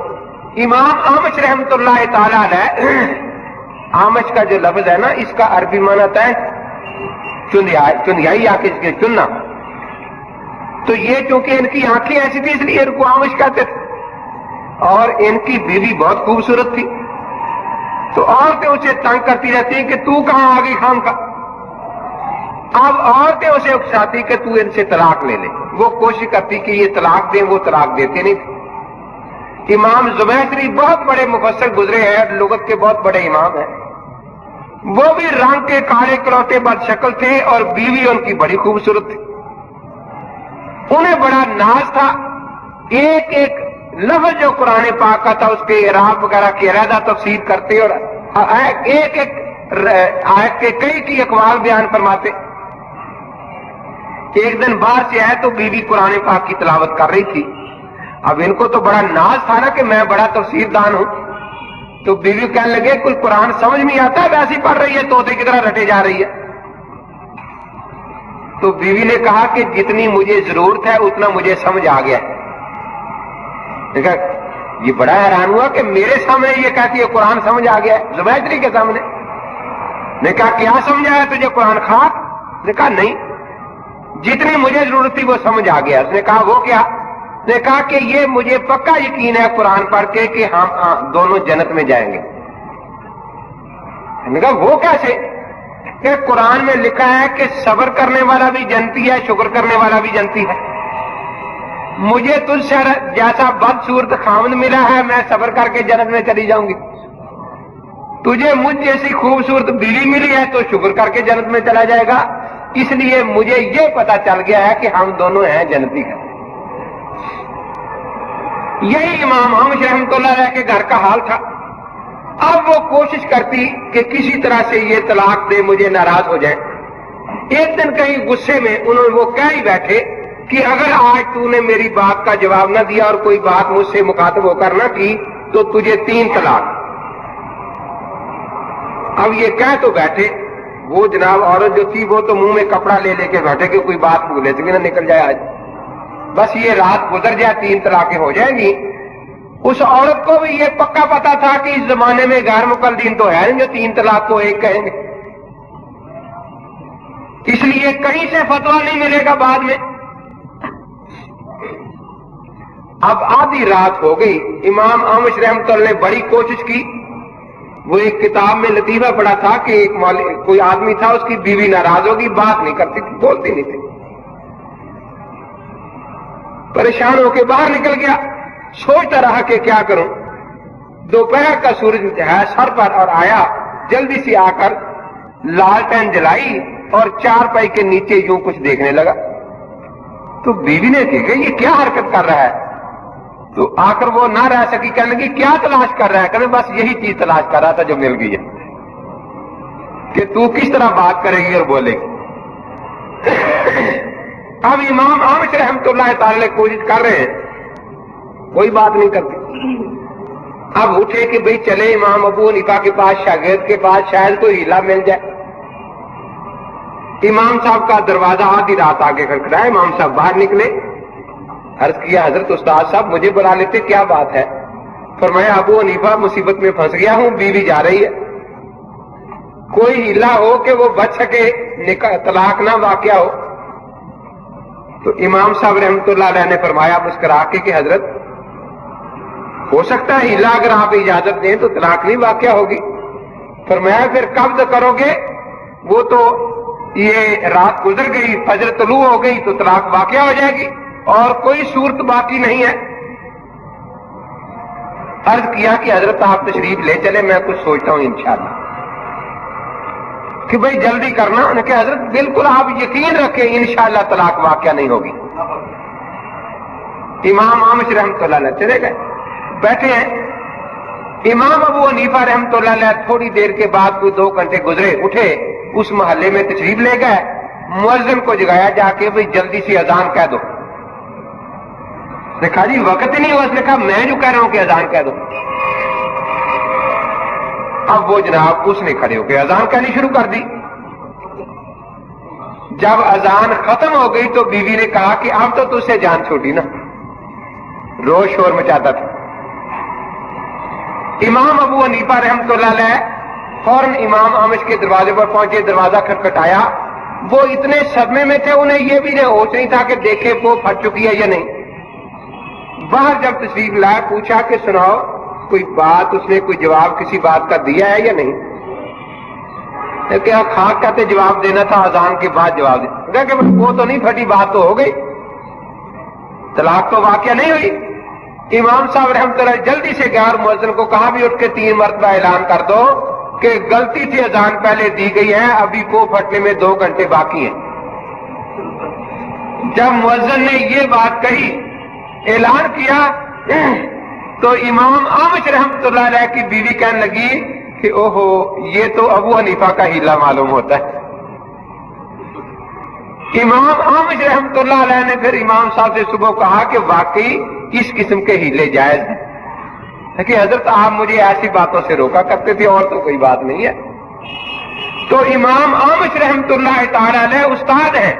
امام اعمش رحمۃ اللہ تعالی علیہ، اعمش کا جو لفظ ہے نا اس کا عربی معنی آتا ہے چندیائی، آ کے اس کے چننا. تو یہ چونکہ ان کی آنکھیں ایسی تھی اس لیے ان کو اعمش کہتے تھے، اور ان کی بیوی بہت خوبصورت تھی. تو عورتیں اسے تنگ کرتی رہتی ہیں کہ تو کہاں آ گئی خام کا. اب عورتیں اسے اکساتی کہ تو ان سے طلاق لے لے. وہ کوشش کرتی کہ یہ طلاق دیں، وہ طلاق دیتے نہیں تھے. امام زبیدری بہت بڑے مفسر گزرے ہیں، لغت کے بہت بڑے امام ہیں. وہ بھی رنگ کے کالے کلوٹے بد شکل تھے اور بیوی ان کی بڑی خوبصورت تھی. انہیں بڑا ناز تھا. ایک ایک لفظ جو قرآن پاک کا تھا اس کے اعراب وغیرہ کی علیحدہ تفسیر کرتے اور ایک ایک آیت کے کئی اقوال بیان فرماتے. ایک دن باہر سے آئے تو بیوی قرآن پاک کی تلاوت کر رہی تھی. اب ان کو تو بڑا ناز تھا نا کہ میں بڑا تفسیر دان ہوں، تو بیوی کہنے لگے کوئی قرآن سمجھ نہیں آتا ہے، ویسے ہی پڑھ رہی ہے، طوطے کی طرح رٹے جا رہی ہے۔ تو بیوی نے کہا کہ جتنی مجھے ضرورت ہے اتنا مجھے سمجھ آ گیا۔ دیکھا یہ بڑا حیران ہوا کہ میرے سامنے یہ کہتی ہے قرآن سمجھ آ گیا ہے، زبیدری کے سامنے۔ نے کہا کیا سمجھ آیا تجھے قرآن خاک؟ نے کہا نہیں، جتنی مجھے ضرورت تھی وہ سمجھ آ گیا۔ اس نے کہا وہ کیا؟ نے کہا کہ یہ مجھے پکا یقین ہے قرآن پڑھ کے کہ ہم دونوں جنت میں جائیں گے۔ نے کہا وہ کیسے؟ کہ قرآن میں لکھا ہے کہ صبر کرنے والا بھی جنتی ہے، شکر کرنے والا بھی جنتی ہے۔ مجھے تجھ سے جیسا بدصورت خاوند ملا ہے، میں صبر کر کے جنت میں چلی جاؤں گی۔ تجھے مجھ جیسی خوبصورت بیوی ملی ہے تو شکر کر کے جنت میں چلا جائے گا۔ اس لیے مجھے یہ پتا چل گیا ہے کہ ہم دونوں ہیں جنتی کا۔ یہی امام احمد رحمۃ اللہ علیہ کے گھر کا حال تھا۔ اب وہ کوشش کرتی کہ کسی طرح سے یہ طلاق دے، مجھے ناراض ہو جائے۔ ایک دن کہیں غصے میں وہ کہہ ہی بیٹھے کہ اگر آج تو نے میری بات کا جواب نہ دیا اور کوئی بات مجھ سے مخاطب ہو کر نہ کی تو تجھے 3 طلاق۔ اب یہ کہہ تو بیٹھے، وہ جناب عورت جو تھی وہ تو منہ میں کپڑا لے لے کے بیٹھے کہ کوئی بات بھولے تو نہ نکل جائے آج، بس یہ رات گزر جائے 3 طلاقیں ہو جائیں گی۔ اس عورت کو بھی یہ پکا پتا تھا کہ اس زمانے میں غیر مقلدین تو ہے نہیں جو 3 طلاق کو 1 کہیں گے، اس لیے کہیں سے فتویٰ نہیں ملے گا بعد میں۔ اب آدھی رات ہو گئی، امام احمد رحمۃ اللہ نے بڑی کوشش کی۔ وہ ایک کتاب میں لطیفہ پڑھا تھا کہ ایک کوئی آدمی تھا، اس کی بیوی ناراض ہوگی، بات نہیں کرتی تھی، بولتی نہیں تھی، پریشان ہو کے باہر نکل گیا، سوچتا رہا کہ کیا کروں۔ دوپہر کا سورج ہے سر پر اور آیا، جلدی سے آ کر لالٹین جلائی اور 4 پائی کے نیچے یوں کچھ دیکھنے لگا۔ تو بیوی نے دیکھا یہ کیا حرکت کر رہا ہے، تو آ کر وہ نہ رہ سکی، کہنے لگی کیا تلاش کر رہا ہے؟ کہنے بس یہی چیز تلاش کر رہا تھا جو مل گئی ہے، کہ تو کس طرح بات کرے گی اور بولے گی۔ اب امام احمد رحمۃ اللہ تعالی کوشش کر رہے ہیں، کوئی بات نہیں کرتی۔ اب اٹھے کہ بھئی چلے امام ابو حنیفہ کے پاس، شاگرد کے پاس، شاید کوئی ہیلا مل جائے۔ امام صاحب کا دروازہ آدھی رات آگے کھڑکھڑایا، امام صاحب باہر نکلے، عرض کیا حضرت استاد صاحب مجھے بلا لیتے، کیا بات ہے؟ فرمایا ابو حنیفہ مصیبت میں پھنس گیا ہوں، بیوی جا رہی ہے، کوئی ہیلا ہو کہ وہ بچ سکے، طلاق نہ واقع ہو۔ تو امام صاحب رحمۃ اللہ علیہ نے فرمایا مسکرا کے کہ حضرت ہو سکتا ہے ہیلا، اگر آپ اجازت دیں تو طلاق نہیں واقع ہوگی۔ فرمایا پھر کب کرو گے؟ وہ تو یہ رات گزر گئی، فجر طلوع ہو گئی تو طلاق واقع ہو جائے گی اور کوئی صورت باقی نہیں ہے۔ عرض کیا کہ حضرت آپ تشریف لے چلے، میں کچھ سوچتا ہوں انشاءاللہ۔ کہ بھئی جلدی کرنا، انہوں نے کہا حضرت بالکل آپ یقین رکھیں انشاءاللہ طلاق واقع نہیں ہوگی۔ امام احمد رحمۃ اللہ علیہ چلے گئے، بیٹھے ہیں۔ امام ابو حنیفہ رحمۃ اللہ علیہ تھوڑی دیر کے بعد کوئی 2 گھنٹے گزرے، اٹھے، اس محلے میں تشریف لے گئے، مؤذن کو جگایا جا کے بھئی جلدی سے اذان کہہ دو۔ دیکھا جی وقت ہی نہیں ہوا، اس نے کہا میں جو کہہ رہا ہوں کہ اذان کہہ دو۔ اب وہ جناب اس نے کھڑے ہو کے اذان کہنی شروع کر دی۔ جب اذان ختم ہو گئی تو بیوی نے کہا کہ اب تو تجھ سے جان چھوٹی نا، روز شور مچاتا تھا۔ امام ابو حنیفہ رحمۃ اللہ علیہ فوراً امام احمد کے دروازے پر پہنچے، دروازہ کھٹکھٹایا۔ وہ اتنے صدمے میں تھے انہیں یہ بھی ہوش نہیں تھا کہ دیکھے وہ پھٹ چکی ہے یا نہیں۔ باہر جب تشریف لائے پوچھا کہ سناؤ کوئی بات، اس نے کوئی جواب کسی بات کا دیا ہے یا نہیں؟ کہ خاک کہتے جواب دینا تھا، اذان کے بعد جواب دیا کہ وہ تو نہیں پھٹی، بات تو ہو گئی، طلاق تو واقعہ نہیں ہوئی۔ امام صاحب رحمۃ اللہ جلدی سے گیا اور مؤذن کو کہا بھی اٹھ کے 3 مرتبہ اعلان کر دو کہ غلطی سے اذان پہلے دی گئی ہے، ابھی کو پھٹنے میں 2 گھنٹے باقی ہیں۔ جب مؤذن نے یہ بات کہی، اعلان کیا، تو امام احمد رحمۃ اللہ علیہ کی بیوی کہنے لگی کہ اوہو یہ تو ابو حنیفہ کا ہیلا معلوم ہوتا ہے۔ امام احمد رحمۃ اللہ علیہ نے پھر امام صاحب سے صبح کہا کہ واقعی اس قسم کے ہیلے جائز ہیں کہ حضرت آپ مجھے ایسی باتوں سے روکا کرتے تھے اور تو کوئی بات نہیں ہے. تو امام اعمش رحمۃ اللہ تعالی علیہ استاد ہیں،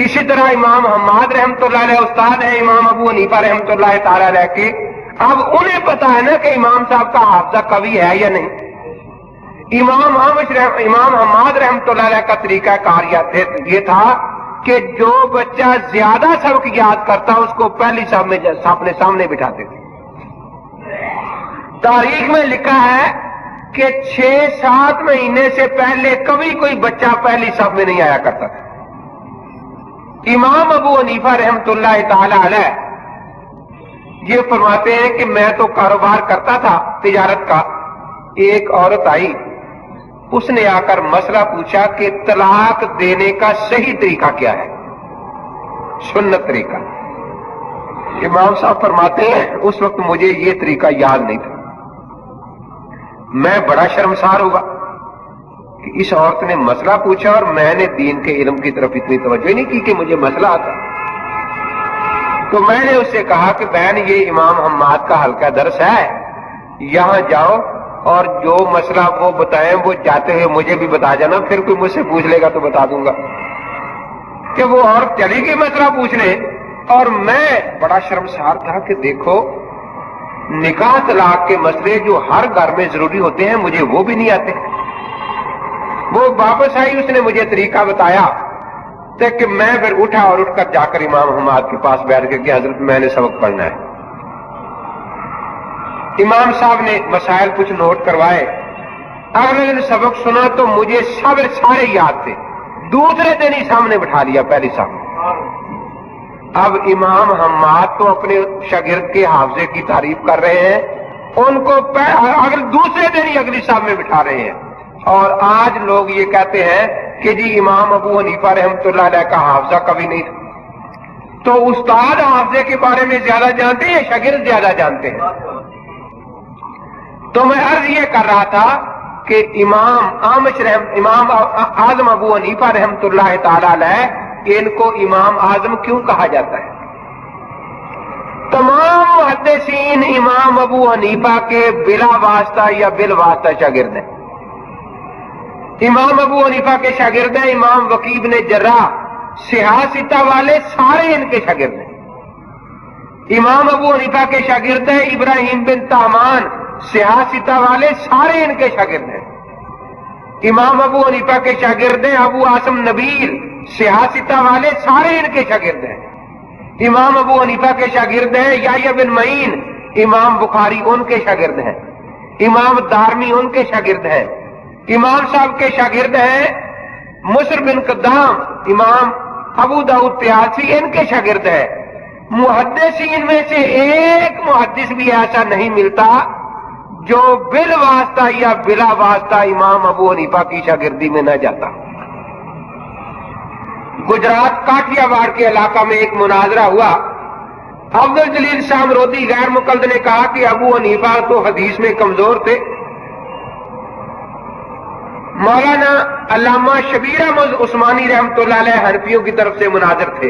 اسی طرح امام حماد رحمۃ اللہ علیہ استاد ہیں امام ابو حنیفہ رحمۃ اللہ تعالی علیہ کے. اب انہیں پتا ہے نا کہ امام صاحب کا حافظہ قوی ہے یا نہیں. امام حماد رحمۃ اللہ علیہ کا طریقہ کار یہ تھا کہ جو بچہ زیادہ سبق یاد کرتا اس کو پہلی صف میں اپنے سامنے بٹھاتے تھے. تاریخ میں لکھا ہے کہ 6-7 مہینے سے پہلے کبھی کوئی بچہ پہلی صف میں نہیں آیا کرتا تھا. امام ابو حنیفہ رحمۃ اللہ تعالی علیہ یہ فرماتے ہیں کہ میں تو کاروبار کرتا تھا تجارت کا. ایک عورت آئی، اس نے آ کر مسئلہ پوچھا کہ طلاق دینے کا صحیح طریقہ کیا ہے، سنت طریقہ. امام صاحب فرماتے ہیں اس وقت مجھے یہ طریقہ یاد نہیں تھا. میں بڑا شرمسار ہوا کہ اس عورت نے مسئلہ پوچھا اور میں نے دین کے علم کی طرف اتنی توجہ نہیں کی کہ مجھے مسئلہ آتا. تو میں نے اس سے کہا کہ بہن یہ امام حماد کا حلقہ درس ہے، یہاں جاؤ اور جو مسئلہ وہ بتائیں وہ جاتے ہوئے مجھے بھی بتا جانا، پھر کوئی مجھ سے پوچھ لے گا تو بتا دوں گا. کہ وہ عورت چلی گئی مسئلہ پوچھنے، اور میں بڑا شرمسار تھا کہ دیکھو نکاح طلاق کے مسئلے جو ہر گھر میں ضروری ہوتے ہیں مجھے وہ بھی نہیں آتے. وہ واپس آئی، اس نے مجھے طریقہ بتایا کہ میں پھر اٹھا اور اٹھ کر جا کر امام حماد کے پاس بیٹھ کے کہ حضرت میں نے سبق پڑھنا ہے. امام صاحب نے مسائل کچھ نوٹ کروائے. اگلے دن سبق سنا تو مجھے سارے یاد تھے. دوسرے دن ہی سامنے بٹھا لیا پہلی صاحب. اب امام حماد تو اپنے شاگرد کے حافظے کی تعریف کر رہے ہیں، ان کو دوسرے دن ہی اگلی صاحب میں بٹھا رہے ہیں. اور آج لوگ یہ کہتے ہیں کہ جی امام ابو حنیفہ رحمۃ اللہ علیہ کا حافظہ کبھی نہیں تھا. تو استاد حافظے کے بارے میں زیادہ جانتے ہیں یا شاگرد زیادہ جانتے ہیں؟ تو میں عرض یہ کر رہا تھا کہ امام اعظم ابو حنیفہ رحمۃ اللہ تعالی علیہ ان کو امام اعظم کیوں کہا جاتا ہے؟ تمام محدثین امام ابو حنیفہ کے بلا واسطہ یا بالواسطہ شاگرد ہیں. امام ابو حنیفہ کے شاگرد ہیں امام وکیع بن جراح، سیاستہ والے سارے ان کے شاگرد ہیں. امام ابو حنیفہ کے شاگرد ہیں ابراہیم بن طہمان، سیاستہ والے سارے ان کے شاگرد ہیں. امام ابو حنیفہ کے شاگرد ہیں ابو عاصم نبیل، سیاستہ والے سارے ان کے شاگرد ہیں. امام ابو حنیفہ کے شاگرد ہیں یحییٰ بن معین، امام بخاری ان کے شاگرد ہیں. امام دارمی ان کے شاگرد ہیں. امام صاحب کے شاگرد ہیں مصر بن قدام، امام ابو داؤد طیالسی ان کے شاگرد ہیں. محدثین میں سے ایک محدث بھی ایسا نہیں ملتا جو بالواسطہ یا بلا واسطہ امام ابو حنیفہ کی شاگردی میں نہ جاتا. گجرات کاٹیا واڑ کے علاقہ میں ایک مناظرہ ہوا. عبد الجلیل شامرودی غیر مقلد نے کہا کہ ابو حنیفہ تو حدیث میں کمزور تھے. مولانا علامہ شبیر احمد عثمانی رحمۃ اللہ علیہ حنفیوں کی طرف سے مناظر تھے.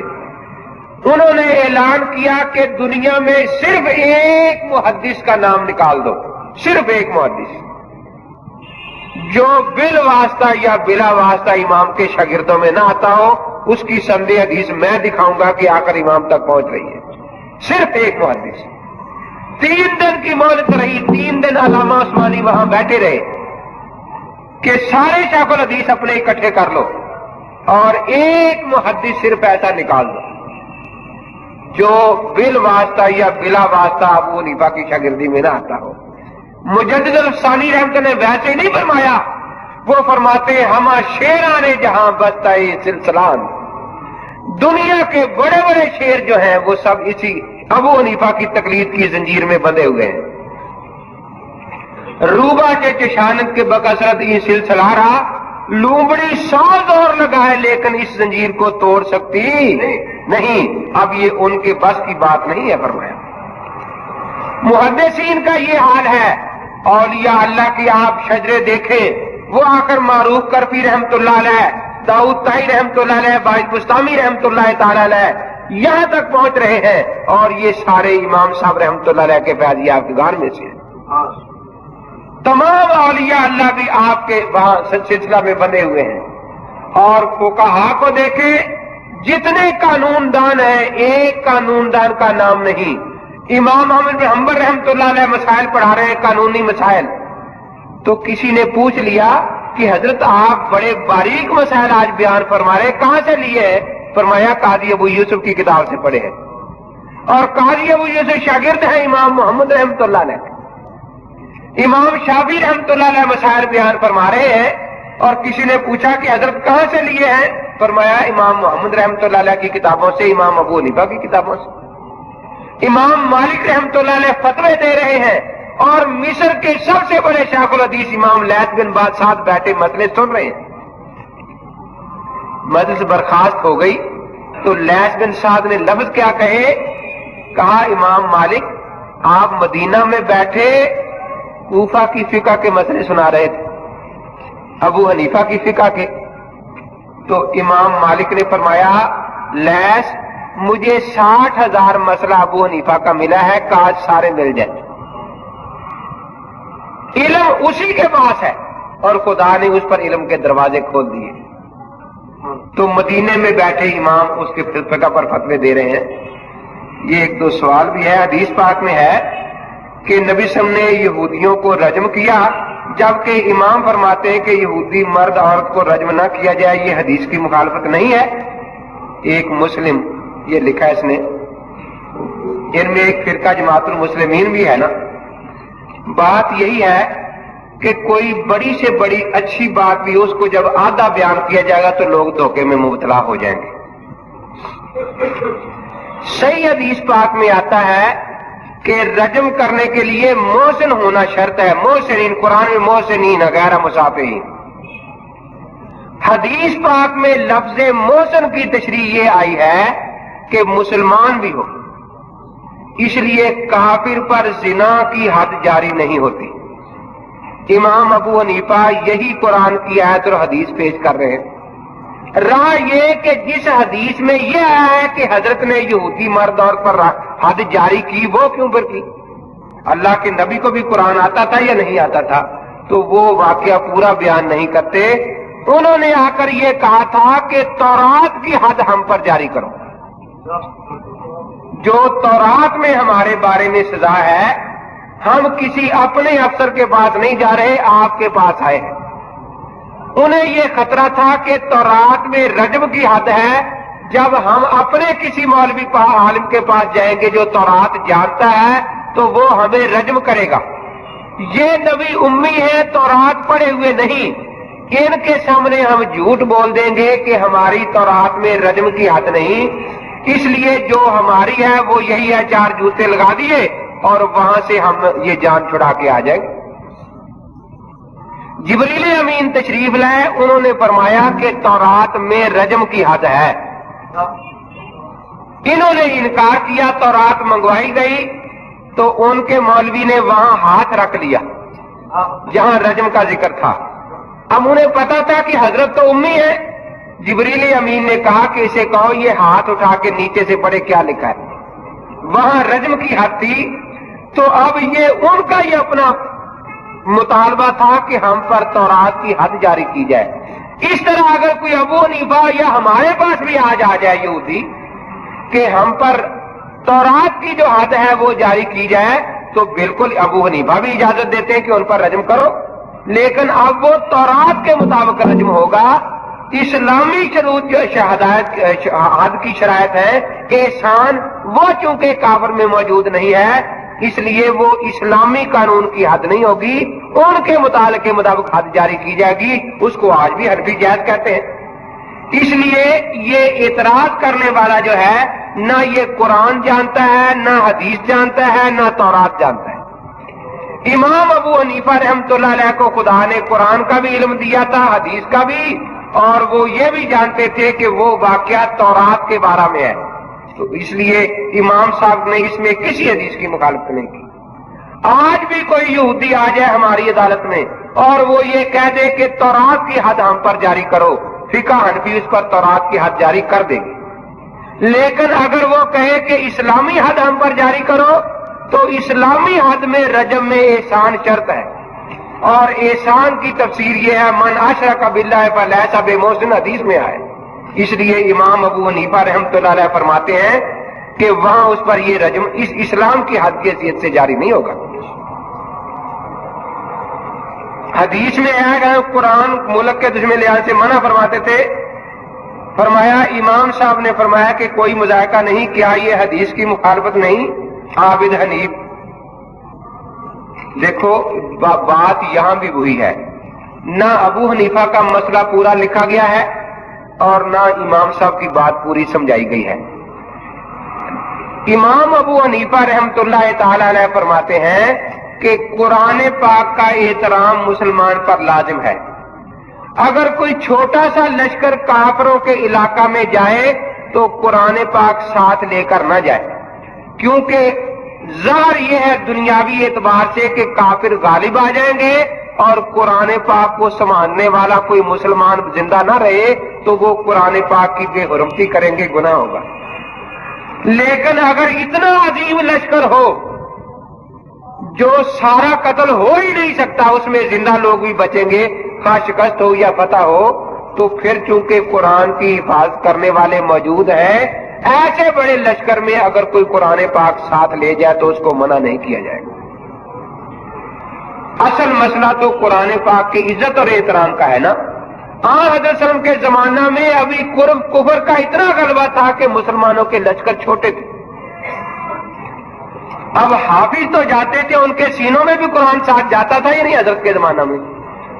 انہوں نے اعلان کیا کہ دنیا میں صرف ایک محدث کا نام نکال دو، صرف ایک محدث جو بالواسطہ یا بلا واسطہ امام کے شاگردوں میں نہ آتا ہو. اس کی سند حدیث میں دکھاؤں گا کہ آ کر امام تک پہنچ رہی ہے. صرف ایک محدث. 3 دن کی مہلت رہی. 3 دن علامہ عثمانی وہاں بیٹھے رہے کہ سارے شیخ الحدیث اپنے اکٹھے کر لو اور ایک محدث صرف ایسا نکال دو جو بالواسطہ یا بلا واسطہ ابو حنیفہ کی شاگردی میں نہ آتا ہو. مجدد الثانی رحمۃ نے ویسے نہیں فرمایا، وہ فرماتے ہیں ہما شیران جہاں بستا سلسلان. دنیا کے بڑے بڑے شیر جو ہیں وہ سب اسی ابو حنیفہ کی تقلید کی زنجیر میں بندھے ہوئے ہیں. روبا کے چشانت کے بکثرت یہ سلسلہ رہا، لومڑی 100 دور لگائے لیکن اس زنجیر کو توڑ سکتی نہیں. اب یہ ان کے بس کی بات نہیں ہے فرمایا. محدثین کا یہ حال ہے. اولیاء اللہ کی آپ شجرے دیکھیں، وہ آ کر معروف کرفی رحمۃ اللہ علیہ، داؤد طائی رحمۃ اللہ علیہ، باعث بستامی رحمۃ اللہ تعالی علیہ، یہاں تک پہنچ رہے ہیں، اور یہ سارے امام صاحب رحمۃ اللہ علیہ کے فیض یافتگان میں سے ہیں۔ تمام اولیاء اللہ بھی آپ کے وہاں سلسلہ میں بنے ہوئے ہیں۔ اور فقہا کو دیکھیں، جتنے قانون دان ہیں ایک قانون دان کا نام نہیں۔ امام احمد بن حنبل رحمۃ اللہ علیہ مسائل پڑھا رہے ہیں، قانونی مسائل، تو کسی نے پوچھ لیا کہ حضرت آپ بڑے باریک مسائل آج بیان فرما رہے ہیں، کہاں سے لیے ہیں؟ فرمایا قاضی ابو یوسف کی کتاب سے پڑھے ہیں، اور قاضی ابو یوسف شاگرد ہیں امام محمد رحمۃ اللہ علیہ۔ امام شافعی رحمۃ اللہ علیہ مسائل بیان فرما رہے ہیں، اور کسی نے پوچھا کہ حضرت کہاں سے لیے ہیں؟ فرمایا امام محمد رحمۃ اللہ علیہ کی کتابوں سے، امام ابو حنیفہ کی کتابوں سے۔ امام مالک رحمۃ اللہ علیہ فتوے دے رہے ہیں، اور مصر کے سب سے بڑے شیخ الحدیث امام لیث بن بعد ساتھ بیٹھے مسئلے سن رہے ہیں۔ مجلس برخاست ہو گئی تو لیث بن سعد نے لفظ کیا کہے؟ کہا امام مالک آپ مدینہ میں بیٹھے کوفہ کی فقہ کے مسئلے سنا رہے تھے، ابو حنیفہ کی فقہ کے۔ تو امام مالک نے فرمایا لیث مجھے 60,000 مسئلہ ابو حنیفہ کا ملا ہے، کاج سارے مل جائیں۔ علم اسی کے پاس ہے، اور خدا نے اس پر علم کے دروازے کھول دیے۔ تو مدینے میں بیٹھے امام اس کے فقہ پر فتوے دے رہے ہیں۔ یہ ایک دو سوال بھی ہے۔ حدیث پاک میں ہے کہ نبی صلی اللہ علیہ وسلم نے یہودیوں کو رجم کیا، جبکہ امام فرماتے ہیں کہ یہودی مرد عورت کو رجم نہ کیا جائے، یہ حدیث کی مخالفت نہیں ہے۔ ایک مسلم یہ لکھا ہے اس نے، ان میں ایک فرقہ جماعت المسلمین بھی ہے نا۔ بات یہی ہے کہ کوئی بڑی سے بڑی اچھی بات بھی اس کو جب آدھا بیان کیا جائے گا تو لوگ دھوکے میں مبتلا ہو جائیں گے۔ صحیح حدیث پاک میں آتا ہے کہ رجم کرنے کے لیے محسن ہونا شرط ہے، محسنین، قرآن میں محسنین غیر مسافحین۔ حدیث پاک میں لفظ محسن کی تشریح یہ آئی ہے کہ مسلمان بھی ہو، اس لیے کافر پر زنا کی حد جاری نہیں ہوتی۔ امام ابو حنیفہ یہی قرآن کی آیت اور حدیث پیش کر رہے ہیں۔ راہ یہ کہ جس حدیث میں یہ آیا ہے کہ حضرت نے یہودی مرد عورت پر حد جاری کی، وہ کیوں پر کی؟ اللہ کے نبی کو بھی قرآن آتا تھا یا نہیں آتا تھا؟ تو وہ واقعہ پورا بیان نہیں کرتے۔ انہوں نے آ کر یہ کہا تھا کہ تورات کی حد ہم پر جاری کرو، جو تورات میں ہمارے بارے میں سزا ہے۔ ہم کسی اپنے افسر کے پاس نہیں جا رہے، آپ کے پاس آئے ہیں۔ انہیں یہ خطرہ تھا کہ تورات میں رجم کی حد ہے، جب ہم اپنے کسی مولوی عالم کے پاس جائیں گے جو تورات جانتا ہے تو وہ ہمیں رجم کرے گا۔ یہ نبی امی ہے، تورات پڑھے ہوئے نہیں، ان کے سامنے ہم جھوٹ بول دیں گے کہ ہماری تورات میں رجم کی حد نہیں، اس لیے جو ہماری ہے وہ یہی ہے، 4 جوتے لگا دیے اور وہاں سے ہم یہ جان چھڑا کے آ جائیں گے۔ جبریل امین تشریف لائے، انہوں نے فرمایا کہ تورات میں رجم کی حد ہے۔ انہوں نے انکار کیا، تورات منگوائی گئی تو ان کے مولوی نے وہاں ہاتھ رکھ لیا جہاں رجم کا ذکر تھا۔ اب انہیں پتا تھا کہ حضرت تو امی ہے۔ جبریل امین نے کہا کہ اسے کہو یہ ہاتھ اٹھا کے نیچے سے پڑھے کیا لکھا ہے۔ وہاں رجم کی حد تھی، تو اب یہ ان کا یہ اپنا مطالبہ تھا کہ ہم پر تورات کی حد جاری کی جائے۔ اس طرح اگر کوئی ابو حنیفہ یا ہمارے پاس بھی آج آ جائے یہودی کہ ہم پر تورات کی جو حد ہے وہ جاری کی جائے، تو بالکل ابو حنیفہ بھی اجازت دیتے ہیں کہ ان پر رجم کرو، لیکن اب وہ تورات کے مطابق رجم ہوگا۔ اسلامی شروط جو حد کی شرائط ہے، احسان وہ چونکہ کافر میں موجود نہیں ہے، اس لیے وہ اسلامی قانون کی حد نہیں ہوگی، ان کے مطالعے کے مطابق حد جاری کی جائے گی۔ اس کو آج بھی حنفی جائز کہتے ہیں۔ اس لیے یہ اعتراض کرنے والا جو ہے، نہ یہ قرآن جانتا ہے، نہ حدیث جانتا ہے، نہ تورات جانتا ہے۔ امام ابو حنیفہ رحمۃ اللہ علیہ کو خدا نے قرآن کا بھی علم دیا تھا، حدیث کا بھی، اور وہ یہ بھی جانتے تھے کہ وہ واقعہ تورات کے بارے میں ہے، تو اس لیے امام صاحب نے اس میں کسی حدیث کی مخالفت نہیں کی۔ آج بھی کوئی یہودی آ جائے ہماری عدالت میں اور وہ یہ کہہ دے کہ تورات کی حد ہم پر جاری کرو، فقہ حنفی اس پر تورات کی حد جاری کر دے گی، لیکن اگر وہ کہے کہ اسلامی حد ہم پر جاری کرو تو اسلامی حد میں رجم میں احسان شرط ہے، اور احسان کی تفسیر یہ ہے من اشرک باللہ فلیس بمحسن، حدیث میں آئے۔ اس لیے امام ابو حنیفہ رحمۃ اللہ علیہ فرماتے ہیں کہ وہاں اس پر یہ رجم اس اسلام کی حد کی حیثیت سے جاری نہیں ہوگا۔ حدیث میں ہے کہ قرآن ملک کے دشمن لحاظ سے منع فرماتے تھے، فرمایا امام صاحب نے فرمایا کہ کوئی مذائقہ نہیں، کیا یہ حدیث کی مخالفت نہیں؟ عابد حنیف، دیکھو بات یہاں بھی وہی ہے، نہ ابو حنیفہ کا مسئلہ پورا لکھا گیا ہے اور نہ امام صاحب کی بات پوری سمجھائی گئی ہے۔ امام ابو حنیفہ رحمۃ اللہ تعالی علیہ فرماتے ہیں کہ قرآن پاک کا احترام مسلمان پر لازم ہے۔ اگر کوئی چھوٹا سا لشکر کافروں کے علاقہ میں جائے تو قرآن پاک ساتھ لے کر نہ جائے، کیونکہ ظاہر یہ ہے دنیاوی اعتبار سے کہ کافر غالب آ جائیں گے اور قرآن پاک کو سنبھالنے والا کوئی مسلمان زندہ نہ رہے تو وہ قرآن پاک کی بے حرمتی کریں گے، گناہ ہوگا۔ لیکن اگر اتنا عظیم لشکر ہو جو سارا قتل ہو ہی نہیں سکتا، اس میں زندہ لوگ بھی بچیں گے، خواہ شکست ہو یا فتح ہو، تو پھر چونکہ قرآن کی حفاظت کرنے والے موجود ہیں، ایسے بڑے لشکر میں اگر کوئی قرآن پاک ساتھ لے جائے تو اس کو منع نہیں کیا جائے گا۔ اصل مسئلہ تو قرآن پاک کی عزت اور احترام کا ہے نا۔ حضرت صلی اللہ علیہ وسلم کے زمانہ میں ابھی کفر کا اتنا غلبہ تھا کہ مسلمانوں کے لشکر چھوٹے تھے، اب حافظ تو جاتے تھے، ان کے سینوں میں بھی قرآن ساتھ جاتا تھا یا نہیں حضرت کے زمانہ میں؟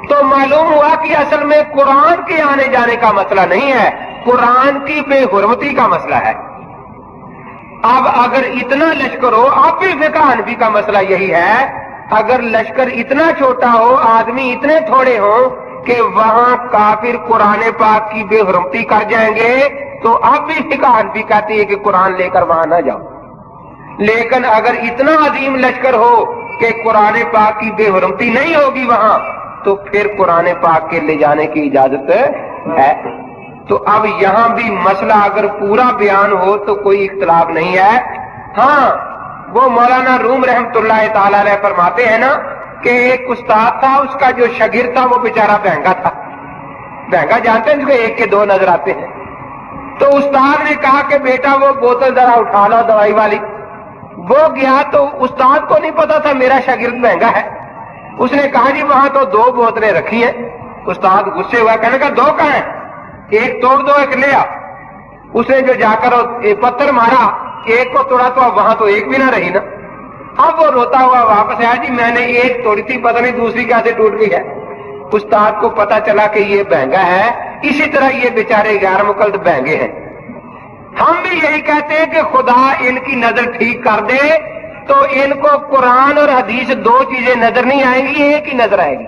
تو معلوم ہوا کہ اصل میں قرآن کے آنے جانے کا مسئلہ نہیں ہے، قرآن کی بے حرمتی کا مسئلہ ہے۔ اب اگر اتنا لشکر ہو، اب بھی فقہ حنفی کا مسئلہ یہی ہے، اگر لشکر اتنا چھوٹا ہو، آدمی اتنے تھوڑے ہوں کہ وہاں کافر قرآن پاک کی بے حرمتی کر جائیں گے تو اب بھی فقہ حنفی کہتی ہے کہ قرآن لے کر وہاں نہ جاؤ۔ لیکن اگر اتنا عظیم لشکر ہو کہ قرآن پاک کی بے حرمتی نہیں ہوگی وہاں تو پھر قرآن پاک کے لے جانے کی اجازت ہے۔ تو اب یہاں بھی مسئلہ اگر پورا بیان ہو تو کوئی اختلاف نہیں ہے۔ ہاں وہ مولانا روم رحمۃ اللہ تعالی علیہ فرماتے ہیں نا کہ ایک استاد تھا، اس کا جو شاگرد تھا وہ بیچارہ بہنگا تھا۔ بہنگا جانتے ہیں جس کو ایک کے دو نظر آتے ہیں۔ تو استاد نے کہا کہ بیٹا وہ بوتل ذرا اٹھا لو دوائی والی۔ وہ گیا تو استاد کو نہیں پتا تھا میرا شاگرد مہنگا ہے، اس نے کہا جی وہاں تو دو بوتلیں رکھی ہیں۔ استاد غصے ہوا، کہنے کا دو کہاں ہیں، ایک توڑ دو ایک لے آ۔ اس نے جو جا کر پتھر مارا، ایک کو توڑا تو اب وہاں تو ایک بھی نہ رہی نا۔ اب وہ روتا ہوا واپس آیا، جی میں نے ایک توڑی تھی، پتہ نہیں دوسری کیسے ٹوٹ گئی ہے۔ استاد کو پتا چلا کہ یہ بہنگا ہے، اسی طرح یہ بیچارے غیر مقلد بہنگے ہیں۔ ہم بھی یہی کہتے ہیں کہ خدا ان کی نظر ٹھیک کر دے تو ان کو قرآن اور حدیث دو چیزیں نظر نہیں آئیں گی، ایک ہی نظر آئے گی۔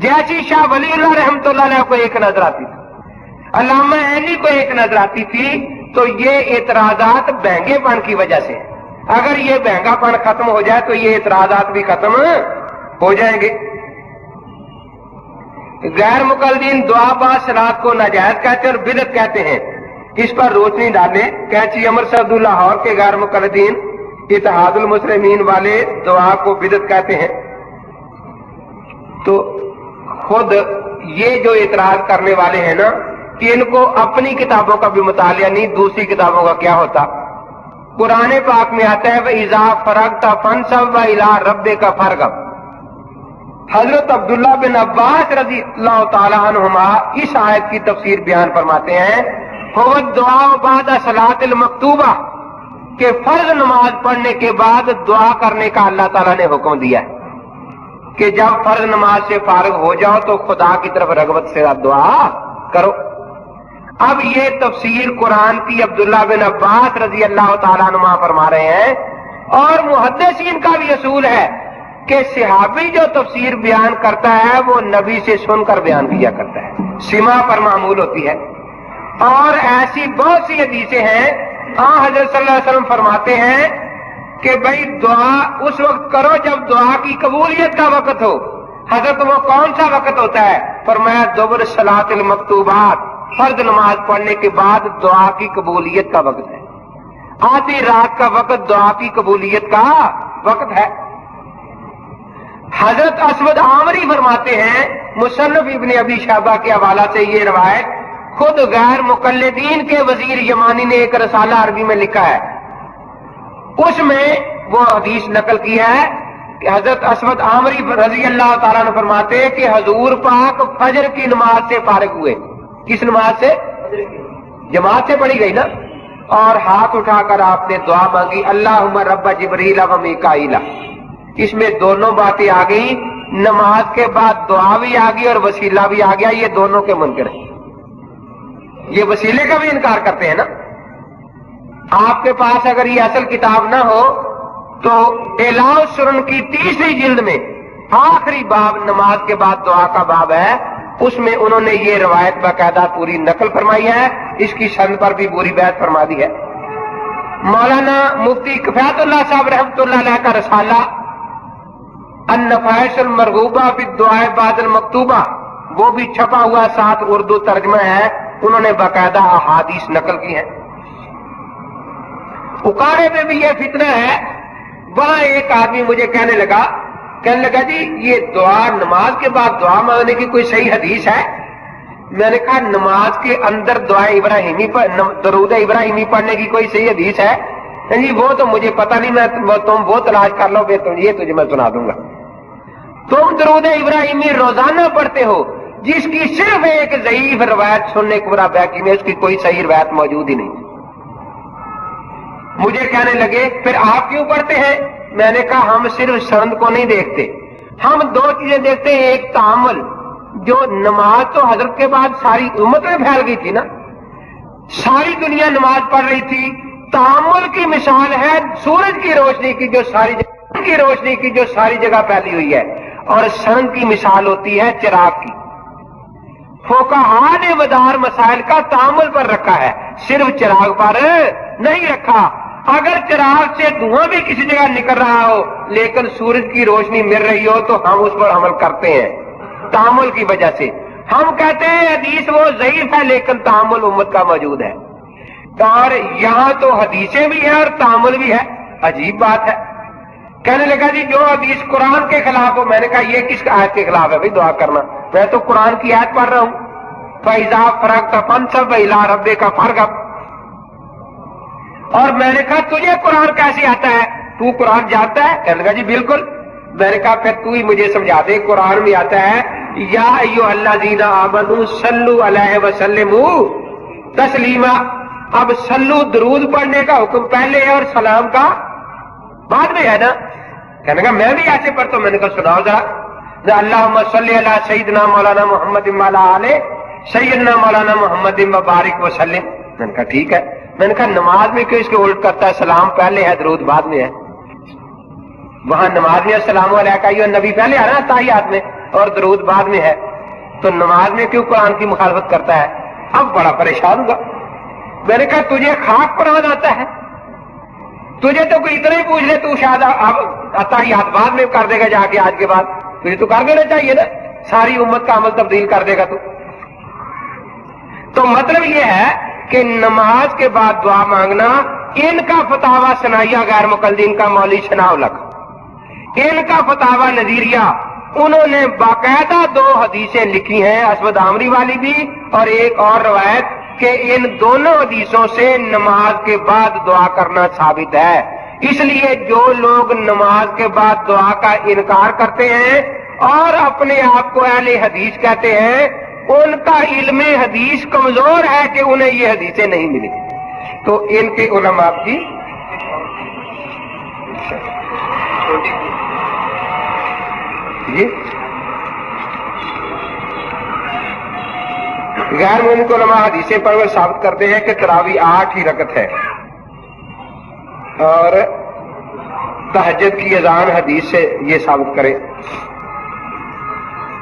جیسی شاہ ولی اللہ رحمۃ اللہ علیہ کو ایک نظر آتی تھی، علامہ عینی کو ایک نظر آتی تھی، تو یہ اعتراضات بہنگے پن کی وجہ سے، اگر یہ بہنگا پن ختم ہو جائے تو یہ اعتراضات بھی ختم ہو جائیں گے۔ غیر مقلدین دعا با صلات کو ناجائز کہتے ہیں اور بدعت کہتے ہیں، اس پر روشنی ڈالیں۔ کینچی امر صد لاہور کے غیر مقلدین اتحاد المسلمین والے دعا کو بدعت کہتے ہیں۔ تو خود یہ جو اعتراض کرنے والے ہیں نا کہ ان کو اپنی کتابوں کا بھی مطالعہ نہیں، دوسری کتابوں کا کیا ہوتا۔ قرآن پاک میں آتا ہے وَإِذَا فَرَغْتَ فَانْصَبْ وَإِلَىٰ رَبِّكَ فَارْغَب۔ حضرت عبداللہ بن عباس رضی اللہ تعالی عنہما اس آیت کی تفسیر بیان فرماتے ہیں، هو الدعاء بعد صلاۃ المکتوبہ، کہ فرض نماز پڑھنے کے بعد دعا کرنے کا اللہ تعالیٰ نے حکم دیا ہے کہ جب فرض نماز سے فارغ ہو جاؤ تو خدا کی طرف رغبت سے دعا کرو۔ اب یہ تفسیر قرآن کی عبداللہ بن عباس رضی اللہ تعالیٰ عنہ فرما رہے ہیں، اور محدثین کا بھی اصول ہے کہ صحابی جو تفسیر بیان کرتا ہے وہ نبی سے سن کر بیان کیا کرتا ہے، سماع پر معمول ہوتی ہے۔ اور ایسی بہت سی حدیثیں ہیں، حضرت صلی اللہ علیہ وسلم فرماتے ہیں کہ بھائی دعا اس وقت کرو جب دعا کی قبولیت کا وقت ہو۔ حضرت وہ کون سا وقت ہوتا ہے؟ فرمایا دبر صلاۃ المکتوبات، فرض نماز پڑھنے کے بعد دعا کی قبولیت کا وقت ہے. آدھی رات کا وقت دعا کی قبولیت کا وقت ہے. حضرت اسود عامری فرماتے ہیں مصنف ابن ابی شیبہ کے حوالہ سے یہ روایت خود غیر مقلدین کے وزیر یمانی نے ایک رسالہ عربی میں لکھا ہے. اس میں وہ حدیث نقل کی ہے کہ حضرت اسود عامری رضی اللہ تعالیٰ نے فرماتے کہ حضور پاک فجر کی نماز سے فارغ ہوئے. کس نماز سے؟ جماعت سے پڑھی گئی نا. اور ہاتھ اٹھا کر آپ نے دعا مانگی اللہم رب جبریل و میکائیل. اس میں دونوں باتیں آ گئی. نماز کے بعد دعا بھی آ گئی اور وسیلہ بھی آ گیا. یہ دونوں کے منکر ہیں. یہ وسیلے کا بھی انکار کرتے ہیں نا. آپ کے پاس اگر یہ اصل کتاب نہ ہو تو اعلاء السنن کی 30ویں جلد میں آخری باب نماز کے بعد دعا کا باب ہے. اس میں انہوں نے یہ روایت باقاعدہ پوری نقل فرمائی ہے. اس کی سند پر بھی پوری بیعت فرما دی ہے. مولانا مفتی کفایت اللہ صاحب رحمۃ اللہ علیہ کا رسالہ النفائس المرغوبہ بالدعاء بعد المکتوبہ وہ بھی چھپا ہوا ساتھ اردو ترجمہ ہے. انہوں نے باقاعدہ احادیث نقل کی ہیں. اکاڑے میں بھی یہ فتنہ ہے. وہاں ایک آدمی مجھے کہنے لگا جی یہ دعا نماز کے بعد دعا مانگنے کی کوئی صحیح حدیث ہے؟ میں نے کہا نماز کے اندر دعائیں ابراہیمی درود ابراہیمی پڑھنے کی کوئی صحیح حدیث ہے؟ جی وہ تو مجھے پتہ نہیں. تم وہ تلاش کر لو یہ تجھے میں سنا دوں گا. تم درود ابراہیمی روزانہ پڑھتے ہو جس کی صرف ایک ضعیف روایت سننے کبرا بیہقی میں اس کی کوئی صحیح روایت موجود ہی نہیں. مجھے کہنے لگے پھر آپ کیوں پڑھتے ہیں؟ میں نے کہا ہم صرف سند کو نہیں دیکھتے. ہم دو چیزیں دیکھتے ہیں. ایک تعامل. جو نماز تو حضرت کے بعد ساری امت میں پھیل گئی تھی نا. ساری دنیا نماز پڑھ رہی تھی. تعامل کی مثال ہے سورج کی روشنی کی جو ساری جگہ پھیلی ہوئی ہے. اور سند کی مثال ہوتی ہے چراغ کی. فقہاء نے مدار مسائل کا تعامل پر رکھا ہے, صرف چراغ پر نہیں رکھا. اگر چراغ سے دھواں بھی کسی جگہ نکل رہا ہو لیکن سورج کی روشنی مل رہی ہو تو ہم اس پر عمل کرتے ہیں تعامل کی وجہ سے. ہم کہتے ہیں حدیث وہ ضعیف ہے لیکن تعامل امت کا موجود ہے. اور یہاں تو حدیثیں بھی ہیں اور تعامل بھی ہے. عجیب بات ہے. کہنے لگا جی جو حدیث قرآن کے خلاف ہو. میں نے کہا یہ کس آیت کے خلاف ہے بھائی دعا کرنا؟ میں تو قرآن کی آیت پڑھ رہا ہوں. فَإِذَا فَرَغْتَ فَانْصَبْ إِلَىٰ رَبِّكَ فَارْغَب. اور میں نے کہا تجھے قرآن کیسے آتا ہے؟ تو قرآن جانتا ہے؟ کہنے لگا جی بالکل. میں نے کہا پھر تو ہی مجھے سمجھا دے. قرآن میں آتا ہے یا ایھا الذین آمنوا صلوا علیہ وسلموا تسلیما. اب صلو درود پڑھنے کا حکم پہلے ہے اور سلام کا بعد میں ہے نا. کہنے لگا میں بھی ایسے پڑھتا ہوں. میں نے کہا سناؤ ذرا. اللہم صلی علی سیدنا مولانا محمد وعلی آلہ سیدنا مولانا محمد وبارک وسلم. میں نے کہا ٹھیک ہے. میں نے کہا نماز میں کیوں اس کے الٹ کرتا ہے؟ سلام پہلے ہے درود بعد میں ہے. وہاں نماز میں السلام علیکم ایھا النبی پہلے آ رہا ہے تحیات میں اور درود بعد میں ہے. تو نماز میں کیوں قرآن کی مخالفت کرتا ہے؟ اب بڑا پریشان ہوگا. میں نے کہا تجھے خاک قرآن آتا ہے؟ تجھے تو کوئی اتنا ہی پوچھ لے تو شاید تحیات بعد میں کر دے گا جا کے آج کے بعد. تجھے تو کر دینا چاہیے نا. ساری امت کا عمل تبدیل کر دے گا تو مطلب یہ ہے کہ نماز کے بعد دعا مانگنا ان کا فتاوی ثنائیہ غیر مقلدین کا مولوی ثناء الحق, ان کا فتاوی نظیریہ. انہوں نے باقاعدہ 2 حدیثیں لکھی ہیں اسود عامری والی بھی اور ایک اور روایت کہ ان دونوں حدیثوں سے نماز کے بعد دعا کرنا ثابت ہے. اس لیے جو لوگ نماز کے بعد دعا کا انکار کرتے ہیں اور اپنے آپ کو اہل حدیث کہتے ہیں ان کا علم حدیث کمزور ہے کہ انہیں یہ حدیثیں نہیں ملی. تو ان کے علماء کی جی غیر مومن کو علماء حدیثیں پر وہ ثابت کرتے ہیں کہ تراویح 8 ہی رکعت ہے اور تہجد کی اذان حدیث سے یہ ثابت کرے.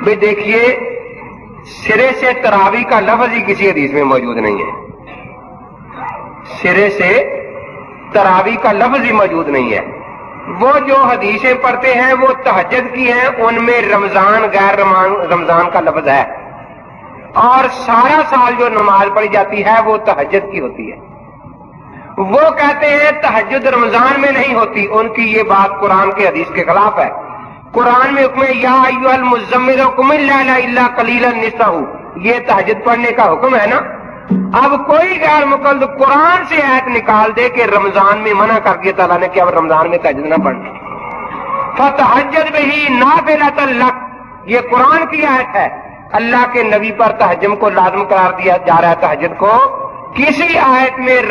بھئی دیکھیے سرے سے تراویح کا لفظ ہی کسی حدیث میں موجود نہیں ہے. سرے سے تراویح کا لفظ ہی موجود نہیں ہے. وہ جو حدیثیں پڑھتے ہیں وہ تہجد کی ہیں, ان میں رمضان غیر رمضان کا لفظ ہے. اور سارا سال جو نماز پڑھی جاتی ہے وہ تہجد کی ہوتی ہے۔ وہ کہتے ہیں تہجد رمضان میں نہیں ہوتی، ان کی یہ بات قرآن کے حدیث کے خلاف ہے۔ قرآن میں حکم ہے یا ایھا المزمل قم اللیل الا قلیلا نصفہ، یہ تہجد پڑھنے کا حکم ہے نا۔ اب کوئی غیر مقلد قرآن سے آیت نکال دے کہ رمضان میں منع کر دیا تعالیٰ نے کہ اب رمضان میں تہجد نہ پڑھنا، فتہجد بہ نافلۃ لک، یہ قرآن کی آیت ہے۔ اللہ کے نبی پر تہجد کو لازم قرار دیا جا رہا ہے، تہجد کو کسی آیت میں